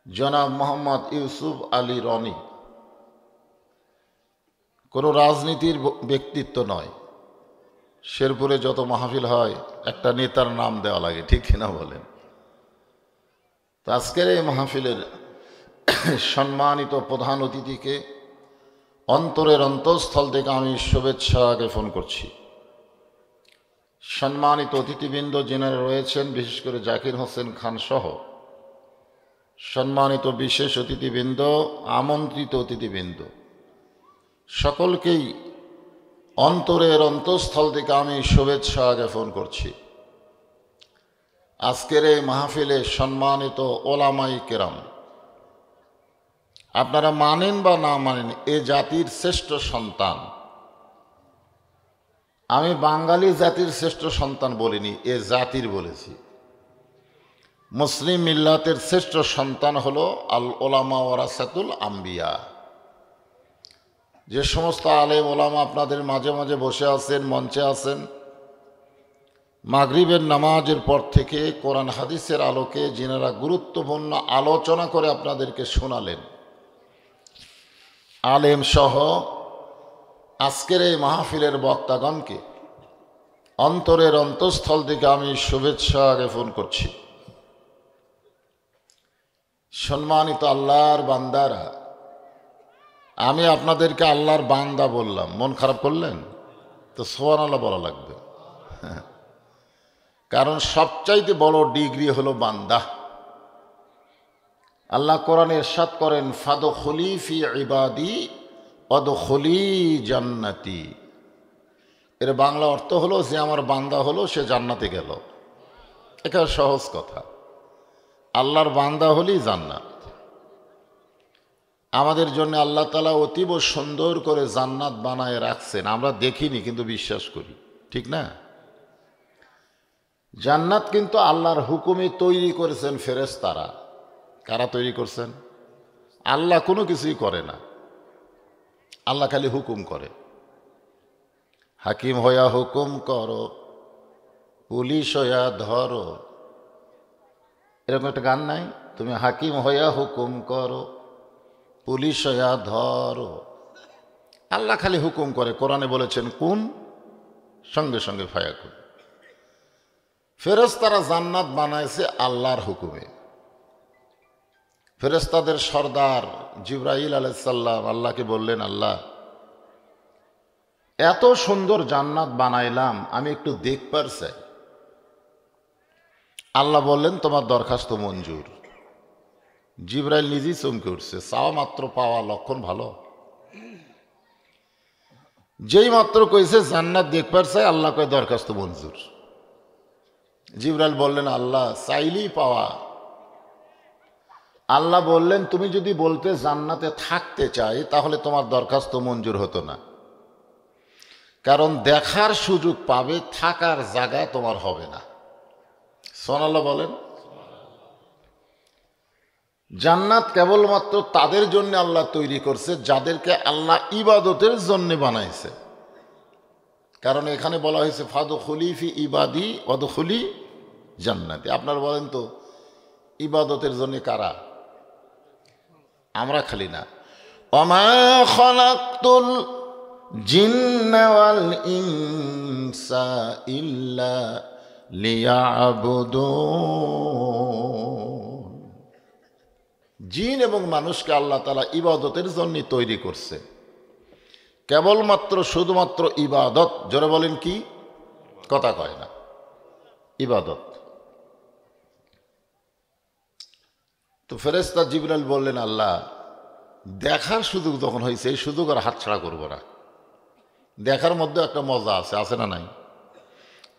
জনাব মোহাম্মদ ইউসুফ আলী রনি, কোনো রাজনীতির ব্যক্তিত্ব নয়। শেরপুরে যত মাহফিল হয় একটা নেতার নাম দেওয়া লাগে, ঠিক কিনা বলেন? তো আজকের এই মাহফিলের সম্মানিত প্রধান অতিথিকে অন্তরের অন্তঃস্থল থেকে আমি শুভেচ্ছা জ্ঞাপন করছি। সম্মানিত অতিথিবৃন্দ যিনারা রয়েছেন, বিশেষ করে জাকির হোসেন খান সহ সম্মানিত বিশেষ অতিথিবৃন্দ, আমন্ত্রিত অতিথিবৃন্দ, সকলকেই অন্তরের অন্তঃস্থল থেকে আমি শুভেচ্ছা জ্ঞাপন করছি। আজকের এই মাহফিলে সম্মানিত ওলামাই কেরাম, আপনারা মানেন বা না মানেন, এ জাতির শ্রেষ্ঠ সন্তান। আমি বাঙালি জাতির শ্রেষ্ঠ সন্তান বলিনি, এ জাতির বলেছি। মুসলিম মিল্লাতের শ্রেষ্ঠ সন্তান হলো আল ওলামা ওয়ারাসাতুল আম্বিয়া। যে সমস্ত আলেম ওলামা আপনাদের মাঝে মাঝে বসে আছেন, মঞ্চে আছেন, মাগরিবের নামাজের পর থেকে কোরআন হাদিসের আলোকে যিনারা গুরুত্বপূর্ণ আলোচনা করে আপনাদেরকে শোনালেন, আলেম সহ আজকের এই মাহফিলের বক্তাগণকে অন্তরের অন্তঃস্থল থেকে আমি শুভেচ্ছা জ্ঞাপন করছি। সম্মানিত আল্লাহর বান্দারা, আমি আপনাদেরকে আল্লাহর বান্দা বললাম, মন খারাপ করলেন তো সুবহানাল্লাহ বলা লাগবে। কারণ সবচাইতে বড় ডিগ্রি হলো বান্দা। আল্লাহ কোরআনে ইরশাদ করেন, ফাদখুলি ফি ইবাদি ওয়াদখুলি জান্নাতি। এর বাংলা অর্থ হলো যে আমার বান্দা হলো সে জান্নাতে গেল। এটা সহজ কথা। আল্লাহর বান্দা হলেই জান্নাত। আমাদের জন্য আল্লাহ তাআলা অতীব সুন্দর করে জান্নাত বানায় রাখছেন, আমরা দেখিনি কিন্তু বিশ্বাস করি, ঠিক না? জান্নাত কিন্তু আল্লাহর হুকুমে তৈরি করেছেন ফেরেশতারা। কারা তৈরি করছেন? আল্লাহ কোনো কিছুই করে না, আল্লাহ খালি হুকুম করে। হাকিম হইয়া হুকুম করো, পুলিশ হইয়া ধরো, এরকম একটা গান নাই? তুমি হাকিম হইয়া হুকুম করো, পুলিশ হইয়া ধরো। আল্লাহ খালি হুকুম করে। কোরআনে বলেছেন কোন, সঙ্গে সঙ্গে ফায়াকুন। ফেরেশতারা জান্নাত বানাইছে আল্লাহর হুকুমে। ফেরেশতাদের সর্দার জিবরাইল আলাইহিস সালাম আল্লাহকে বললেন, আল্লাহ এত সুন্দর জান্নাত বানাইলাম, আমি একটু দেখবার চাই। আল্লাহ বললেন, তোমার দরখাস্ত মঞ্জুর। জিবরাইল নিজেই চমকে উঠছে, চাওয়া মাত্র পাওয়া লক্ষণ ভালো। যেই মাত্র কইছে জান্নাত দেখবার চাই, আল্লাহ কয় দরখাস্ত মঞ্জুর। জিবরাইল বললেন, আল্লাহ চাইলেই পাওয়া। আল্লাহ বললেন, তুমি যদি বলতে জান্নাতে থাকতে চাই তাহলে তোমার দরখাস্ত মঞ্জুর হতো না, কারণ দেখার সুযোগ পাবে, থাকার জায়গা তোমার হবে না। সুবহানাল্লাহ বলেন। জান্নাত কেবলমাত্র তাদের জন্য আল্লাহ তৈরি করছে যাদেরকে আল্লাহ ইবাদতের জন্য বানাইছে। কারণ এখানে বলা হয়েছে ফাদখুলি ফি ইবাদি ওয়াদখুলি জান্নাতি। আপনারা বলেন তো ইবাদতের জন্য কারা? আমরা খালি না। ওমা খালাকতুল জিন্না ওয়াল ইনসা ইল্লা লিয়াবুদুন। জিন এবং মানুষকে আল্লাহ তাআলা ইবাদতের জন্য তৈরি করছে, কেবলমাত্র শুধুমাত্র ইবাদত। জোরে বলেন কি? কথা কয় না, ইবাদত। তো ফেরেশতা জিবরাইল বললেন, আল্লাহ দেখার সুযোগ যখন হয়েছে এই সুযোগ আর হাতছাড়া করবো না। দেখার মধ্যে একটা মজা আছে, আছে না নাই?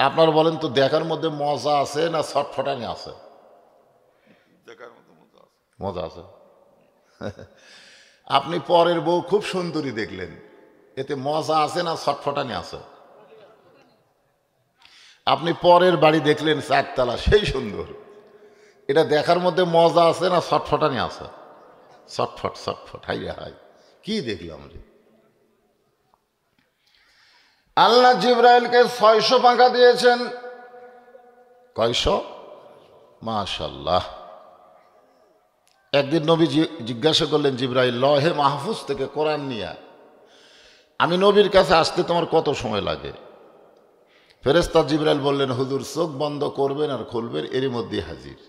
আপনারা বলেন তো দেখার মধ্যে মজা আছে না ছটফটানি আছে? মজা আছে। আপনি পরের বউ খুব সুন্দরী দেখলেন, এতে মজা আছে না ছটফটানি আছে? আপনি পরের বাড়ি দেখলেন চারতলা, সেই সুন্দর, এটা দেখার মধ্যে মজা আছে না ছটফটানি আছে? ছটফট ছটফট, হাই হাই কি দেখলাম রে। আল্লাহ জিবরাইলকে 600 পাখা দিয়েছেন। কয়শো? মাশাআল্লাহ। একদিন নবী জিজ্ঞাসা করলেন, জিবরাইল লহে মাহফুজ থেকে কোরআন নিয়া আমি নবীর কাছে আসতে তোমার কত সময় লাগে? ফেরেশতা জিবরাইল বললেন, হুজুর চোখ বন্ধ করবেন আর খুলবেন, এরই মধ্যে হাজির।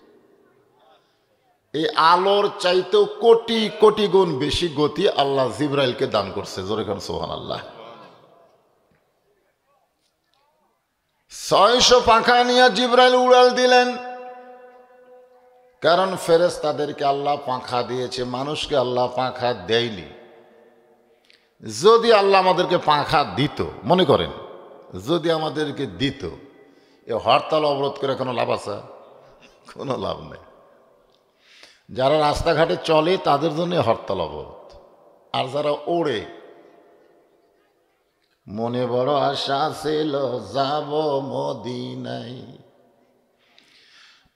এই আলোর চাইতেও কোটি কোটি গুণ বেশি গতি আল্লাহ জিবরাইলকে দান করছে। জোরে খান সুবহানাল্লাহ। 600 পাখা নিয়ে জিবরাইল উড়াল দিলেন। কারণ ফেরেশতাদেরকে আল্লাহ পাখা দিয়েছে, মানুষকে আল্লাহ পাখা দেয়নি। যদি আল্লাহ আমাদেরকে পাখা দিত, মনে করেন যদি আমাদেরকে দিত, এ হরতাল অবরোধ করে কোনো লাভ আছে? কোনো লাভ নেই। যারা রাস্তাঘাটে চলে তাদের জন্য হরতাল অবরোধ, আর যারা ওড়ে, মনে বড় আশা ছিল যাব মদিনায়,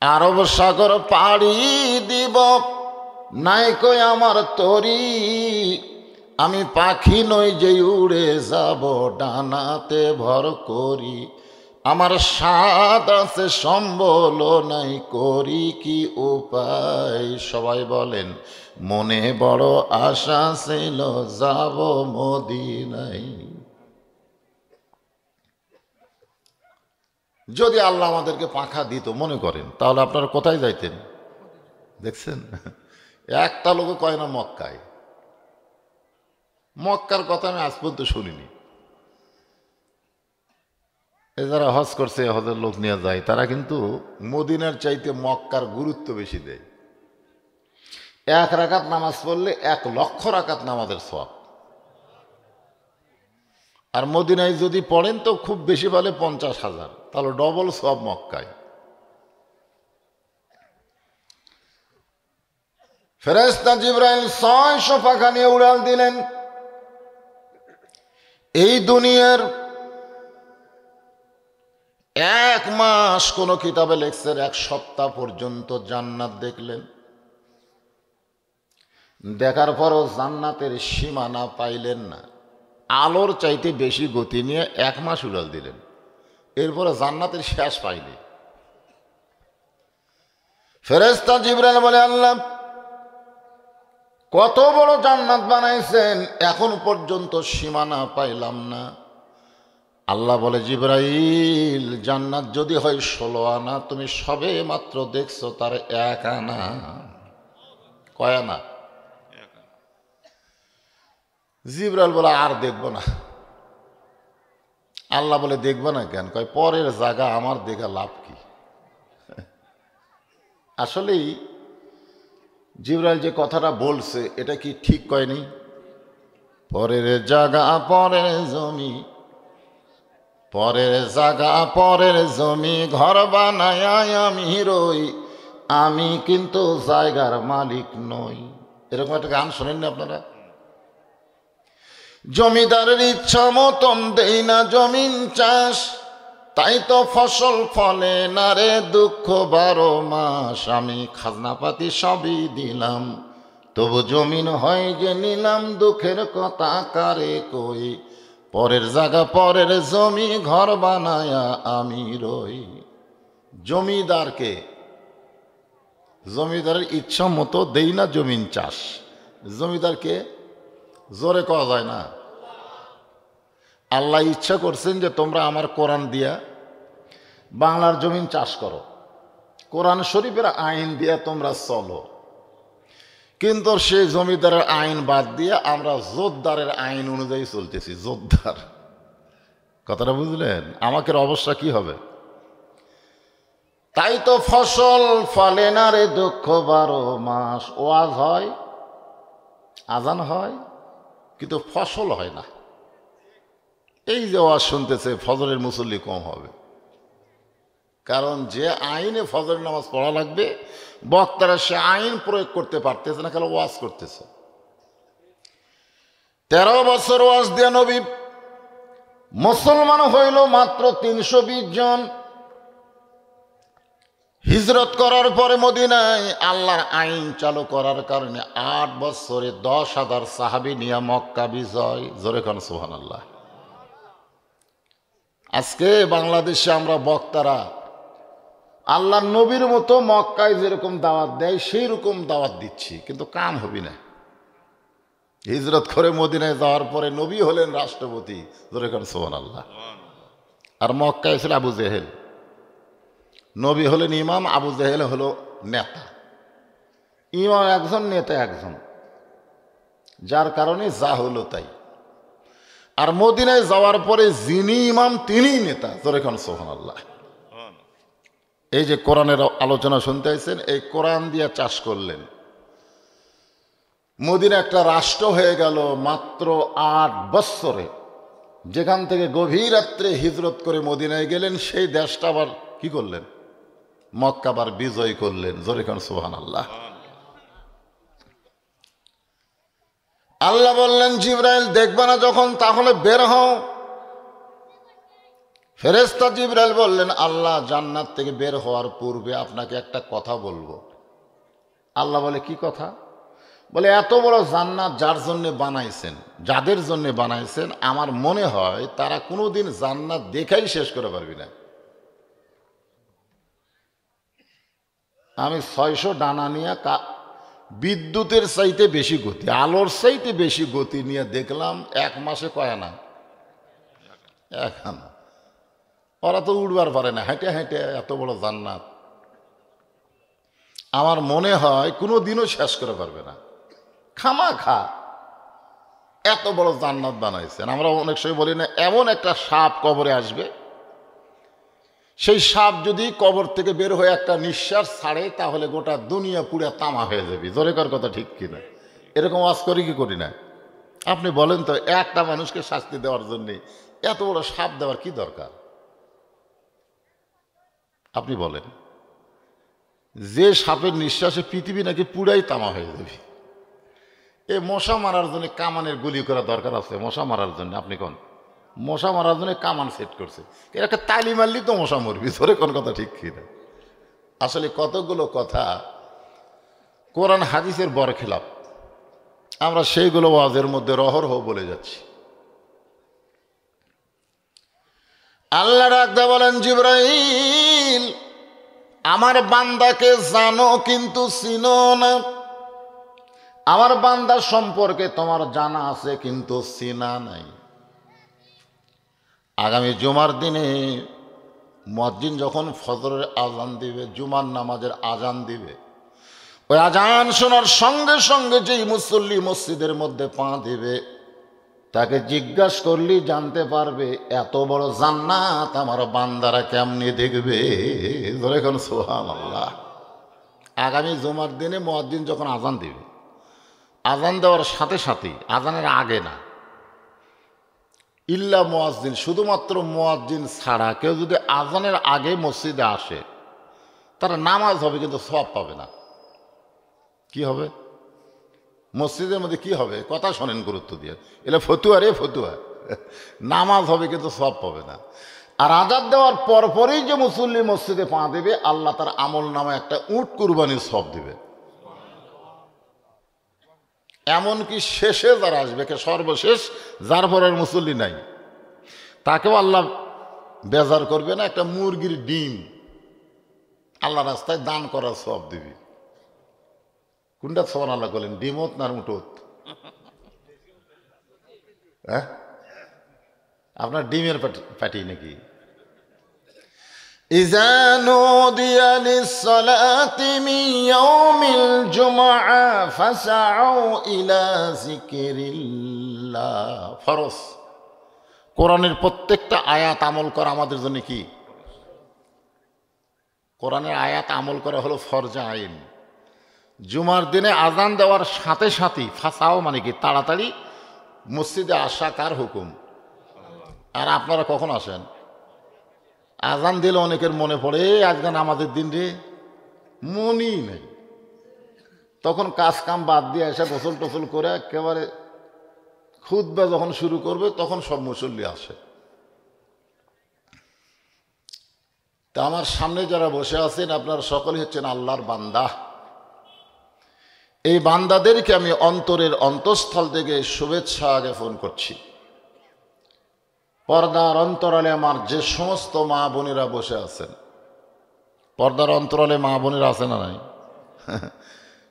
আরব সাগর পাড়ি দিব, নাই কই আমার তরি, আমি পাখি নই যে উড়ে যাব, ডানাতে ভর করি, আমার স্বাদ আছে সম্বল নাই, করি কি উপায়। সবাই বলেন মনে বড় আশা ছিল যাব মদিনায়। যদি আল্লাহ আমাদেরকে পাখা দিত, মনে করেন, তাহলে আপনারা কোথায় যাইতেন? দেখছেন, একটা লোক কয় না মক্কায়। মক্কার কথা আমি আজ পর্যন্ত শুনিনি। এ যারা হজ করছে, হজের লোক নিয়ে যায়, তারা কিন্তু মদিনার চাইতে মক্কার গুরুত্ব বেশি দেয়। 1 রাকাত নামাজ পড়লে 1 লক্ষ রাকাত নামাজের সওয়াব। আর মদিনায় যদি পড়েন তো খুব বেশি বলে 50,000, তাহলে ডবল সব মক্কায়। ফেরেশতা জিবরাইল 600 পাখা নিয়ে উড়াল দিলেন। এই দুনিয়ার 1 মাস কোন কিতাবে লেখছেন 1 সপ্তাহ পর্যন্ত জান্নাত দেখলেন। দেখার পরও জান্নাতের সীমানা পাইলেন না। আলোর চাইতে বেশি গতি নিয়ে 1 মাস উড়াল দিলেন, এরপরে জান্নাতের শেষ পাইনি। ফেরেশতা জিবরাইল বলে, আল্লাহ কত বড় জান্নাত বানাইছেন, এখন পর্যন্ত সীমানা পাইলাম না। আল্লাহ বলে, জিবরাইল জান্নাত যদি হয় 16 আনা, তুমি সবে মাত্র দেখছো তার 1 আনা। কয় আনা? জিবরাইল বলে, আর দেখবো না। আল্লাহ বলে, দেখবো না কেন? কয়, পরের জায়গা আমার দেখা লাভ কি? আসলেই জিবরাইল যে কথাটা বলছে এটা কি ঠিক কয়নি? পরের জায়গা পরের জমি, পরের জায়গা পরের জমি, ঘর বানায় আমি রই, আমি কিন্তু জায়গার মালিক নই। এরকম একটা গান শোনেন না আপনারা? জমিদারের ইচ্ছা মতন দেই না জমিন চাষ, তাই তো ফসল ফলে না রে দুঃখ 12 মাস। আমি খাজনাপাতি সবই দিলাম, তবু জমিন হয় যে নিলাম, দুঃখের কথা কারে কই, পরের জায়গা পরের জমি, ঘর বানায়া আমি রই। জমিদারকে, জমিদারের ইচ্ছা মতো দেই না জমিন চাষ। জমিদারকে জোরে কওয়া যায় না। আল্লাহ ইচ্ছা করছেন যে তোমরা আমার কোরআন দিয়া বাংলার জমিন চাষ করো, কোরআন শরীফের আইন দিয়া তোমরা চলো, কিন্তু সেই জমিদারের আইন বাদ দিয়ে আমরা জোরদারের আইন অনুযায়ী চলতেছি। জোরদার, কথাটা বুঝলেন? আমাকে অবস্থা কি হবে? তাই তো ফসল ফলে না রে দুঃখ 12 মাস। ওয়াজ হয়, আজান হয়, কিন্তু ফসল হয় না। এই যে ওয়াজ শুনতেছে, ফজরের মুসল্লি কম হবে, কারণ যে আইনে ফজরের নামাজ পড়া লাগবে বক্তারা সে আইন প্রয়োগ করতে পারতেছে না, খালি ওয়াজ করতেছে। 13 বছর ওয়াজ দিয়ে নবী মুসলমান হইল মাত্র 320 জন। হিজরত করার পরে মদিনায় আল্লাহর আইন চালু করার কারণে 8 বছরে 10,000 সাহাবী নিয়ে মক্কা বিজয়। জোরে খান সুবহানাল্লাহ। আজকে বাংলাদেশে আমরা বক্তারা আল্লাহর নবীর মতো মক্কায় যেরকম দাওয়াত দেয় সেই রকম দাওয়াত দিচ্ছি, কিন্তু কাম হবি না। হিজরত করে মদিনায় যাওয়ার পরে নবী হলেন রাষ্ট্রপতি। জোরে খান সুবহানাল্লাহ। আর মক্কায় ছিল আবু জেহেল। নবী হলেন ইমাম, আবু জেহেল হলো নেতা। ইমাম একজন, নেতা একজন, যার কারণে যা হলো তাই। আর মদিনায় যাওয়ার পরে যিনি ইমাম তিনি নেতা। জোরে খান সুবহানাল্লাহ। এই যে কোরআনের আলোচনা শুনতে আইছেন, এই কোরআন দিয়ে চাষ করলেন। মদিনা একটা রাষ্ট্র হয়ে গেল মাত্র 8 বছরে। যেখান থেকে গভীর রাত্রে হিজরত করে মদিনায় গেলেন, সেই দেশটা আবার কি করলেন? মক্কা আবার বিজয় করলেন। জোরে খান সুবহানাল্লাহ। আল্লাহ বললেন, জিবরাইল দেখবে না যখন, তাহলে বের হও। ফেরেশতা জিবরাইল বললেন, আল্লাহ জান্নাত থেকে বের হওয়ার পূর্বে আপনাকে একটা কথা বলবো। আল্লাহ বলে, কি কথা? বলে, এত বড় জান্নাত যার জন্য বানাইছেন, যাদের জন্য বানাইছেন, আমার মনে হয় তারা কোনোদিন জান্নাত দেখাই শেষ করে পারবি না। আমি 600 ডানা নিয়ে বিদ্যুতের চাইতে বেশি গতি, আলোর চাইতে বেশি গতি নিয়ে দেখলাম 1 মাসে কয় আনা? 1 আনা। ওরা তো উড়বার পারে না, হেঁটে হেঁটে এত বড় জান্নাত আমার মনে হয় কোনো দিনও শেষ করে পারবে না। খামাখা এত বড় জান্নাত বানাইছেন। আমরা অনেক সময় বলি না, এমন একটা সাপ কবরে আসবে, সেই সাপ যদি কবর থেকে বের হয়ে একটা নিঃশ্বাস ছাড়ে, তাহলে গোটা দুনিয়া পুরা তামা হয়ে যাবে। জোরে কর কথা ঠিক কিনা? এরকম ওয়াজ করি কি করি না? আপনি বলেন তো, একটা মানুষকে শাস্তি দেওয়ার জন্য এত বড় সাপ দেওয়ার কি দরকার? আপনি বলেন, যে সাপের নিঃশ্বাসে পৃথিবী নাকি পুরাই তামা হয়ে যাবে, এ মশা মারার জন্য কামানের গুলি করা দরকার আছে? মশা মারার জন্য আপনি কোন মশা মারার জন্য কামান সেট করছে, এর একটা তালি মারলি তো মশা মরবি। ধরে কোন কথা ঠিক কিনা? আসলে কতগুলো কথা কোরআন হাদিসের বরখেলাপ, আমরা সেইগুলো ওয়াজের মধ্যে রহরহ বলে যাচ্ছি। আল্লাহ রাখতে বলেন, জিবরাইল আমার বান্দাকে জানো কিন্তু চিনো না, আমার বান্দা সম্পর্কে তোমার জানা আছে কিন্তু চিনা নাই। আগামী জুমার দিনে মুয়াজ্জিন যখন ফজরের আজান দিবে, জুমার নামাজের আজান দিবে, ওই আজান শোনার সঙ্গে সঙ্গে যেই মুসল্লি মসজিদের মধ্যে পা দিবে, তাকে জিজ্ঞাসা করলেই জানতে পারবে এত বড় জান্নাত আমার বান্দারা কেমনি দেখবে। ধরে কোন সুবহানাল্লাহ। আগামী জুমার দিনে মুয়াজ্জিন যখন আজান দিবে, আজান দেওয়ার সাথে সাথে, আজানের আগে না, ইল্লা মুয়াজ্জিন, শুধুমাত্র মুয়াজ্জিন ছাড়া কেউ যদি আজানের আগে মসজিদে আসে, তারা নামাজ হবে কিন্তু সওয়াব পাবে না। কি হবে? মসজিদের মধ্যে কি হবে? কথা শোনেন গুরুত্ব দিয়ে, এলে ফতুয়া রে ফতুয়া। নামাজ হবে কিন্তু সওয়াব পাবে না। আর আজান দেওয়ার পরপরই যে মুসল্লি মসজিদে পা দেবে, আল্লাহ তার আমল নামায় একটা উট কুরবানির সওয়াব দিবে। এমনকি শেষে যারা আসবে, কে সর্বশেষ, যার পরের মুসল্লি নাই, তাকেও আল্লাহ বেজার করবে না, একটা মুরগির ডিম আল্লাহ রাস্তায় দান করার সওয়াব দিবি। কোনটা সুবহানাল্লাহ বলেন, ডিমত না উটত? হ্যাঁ, আপনার ডিমের পাটি নাকি? ইযা নুদিয়া লিস-সালাতি মিন ইয়াউমিল জুমআ ফাসআউ ইলা যিকরিল্লাহ। ফরজ। কোরআনের প্রত্যেকটা আয়াত আমল করা আমাদের জন্য কি? কোরআনের আয়াত আমল করা হলো ফরজে আইন। জুমার দিনে আজান দেওয়ার সাথে সাথেই, ফাসাও মানে কি? তাড়াতাড়ি মসজিদে আসা কার হুকুম? আর আপনারা কখন আসেন? আজান দিলে অনেকের মনে পড়ে আজকে নামাজের দিন রে, মনই নেই। তখন কাজ কাম বাদ দিয়ে এসে গোসল টোসল করে একেবারে খুতবা যখন শুরু করবে, তখন সব মুসল্লি আসে। তা আমার সামনে যারা বসে আছেন, আপনারা সকলেই হচ্ছেন আল্লাহর বান্দা। এই বান্দাদেরকে আমি অন্তরের অন্তঃস্থল থেকে শুভেচ্ছা জ্ঞাপন করছি। পর্দার অন্তরালে আমার যে সমস্ত মা বোনেরা বসে আছেন, পর্দার অন্তরালে মা বোনেরা আছে না নাই?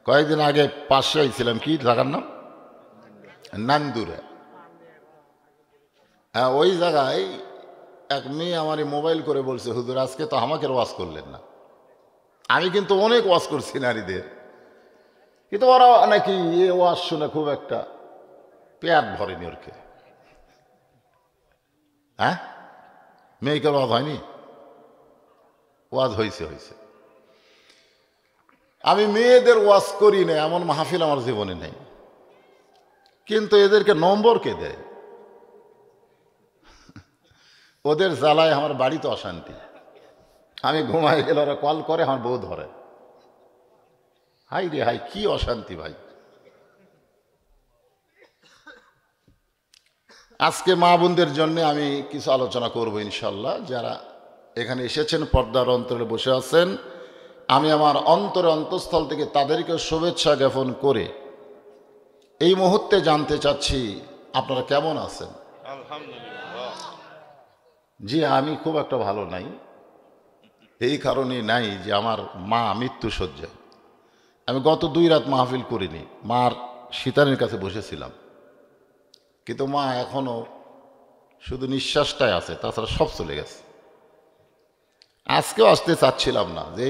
কয়েকদিন আগে পাশে আইছিলাম, কি জায়গার নাম? নান্দুরে। হ্যাঁ, ওই জায়গায় এক মেয়ে আমার মোবাইল করে বলছে, হুজুর আজকে তো আমাকে ওয়াজ করলেন না। আমি কিন্তু অনেক ওয়াজ করছি নারীদের, কিন্তু ওরা নাকি এ ওয়াজ শুনে খুব একটা পেট ভরেনি ওরকে। হ্যাঁ, মেয়েকে ওয়াজ হয়নি? ওয়াজ হয়েছে হয়েছে। আমি মেয়েদের ওয়াজ করি না এমন মাহফিল আমার জীবনে নেই, কিন্তু এদেরকে নম্বর কে দেয়? ওদের জ্বালায় আমার বাড়িতে অশান্তি। আমি ঘুমাই গেলে ওরা কল করে, আমার বউ ধরে। হাই রে হাই, কি অশান্তি ভাই। আজকে মা বোনদের জন্য আমি কিছু আলোচনা করব ইনশাল্লাহ। যারা এখানে এসেছেন, পর্দার অন্তরে বসে আছেন, আমি আমার অন্তরে অন্তঃস্থল থেকে তাদেরকে শুভেচ্ছা জ্ঞাপন করে এই মুহূর্তে জানতে চাচ্ছি আপনারা কেমন আছেন। আলহামদুলিল্লাহ। জি, আমি খুব একটা ভালো নাই। এই কারণেই নাই যে আমার মা মৃত্যু শয্যায়। আমি গত 2 রাত মাহফিল করিনি, মার শীতানের কাছে বসেছিলাম, কিন্তু মা এখনো শুধু নিঃশ্বাসটাই আছে, তাছাড়া সব চলে গেছে। আজকেও আসতে চাচ্ছিলাম না, যে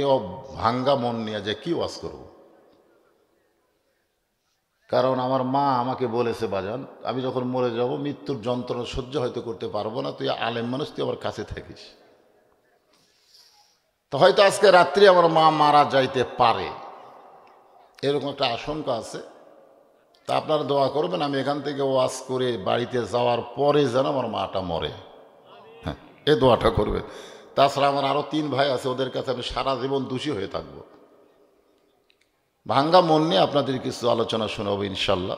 ভাঙ্গা মন নিয়ে যে কি ওয়াজ করব। কারণ আমার মা আমাকে বলেছে, বাজান আমি যখন মরে যাব, মৃত্যুর যন্ত্রণা সহ্য হয়তো করতে পারবো না, তুই আলেম মানুষ, তুই আমার কাছে থাকিস। তো হয়তো আজকে রাত্রি আমার মা মারা যাইতে পারে, এরকম একটা আশঙ্কা আছে। তা আপনারা দোয়া করবেন আমি এখান থেকে ওয়াজ করে বাড়িতে যাওয়ার পরে যেন আমার মাটা মরে। এ দোয়াটা করবে। তাছাড়া আমার আরও 3 ভাই আছে, ওদের কাছে আমি সারা জীবন দোষী হয়ে থাকবো। ভাঙ্গা মন নিয়ে আপনাদের কিছু আলোচনা শোনাবো ইনশাল্লাহ।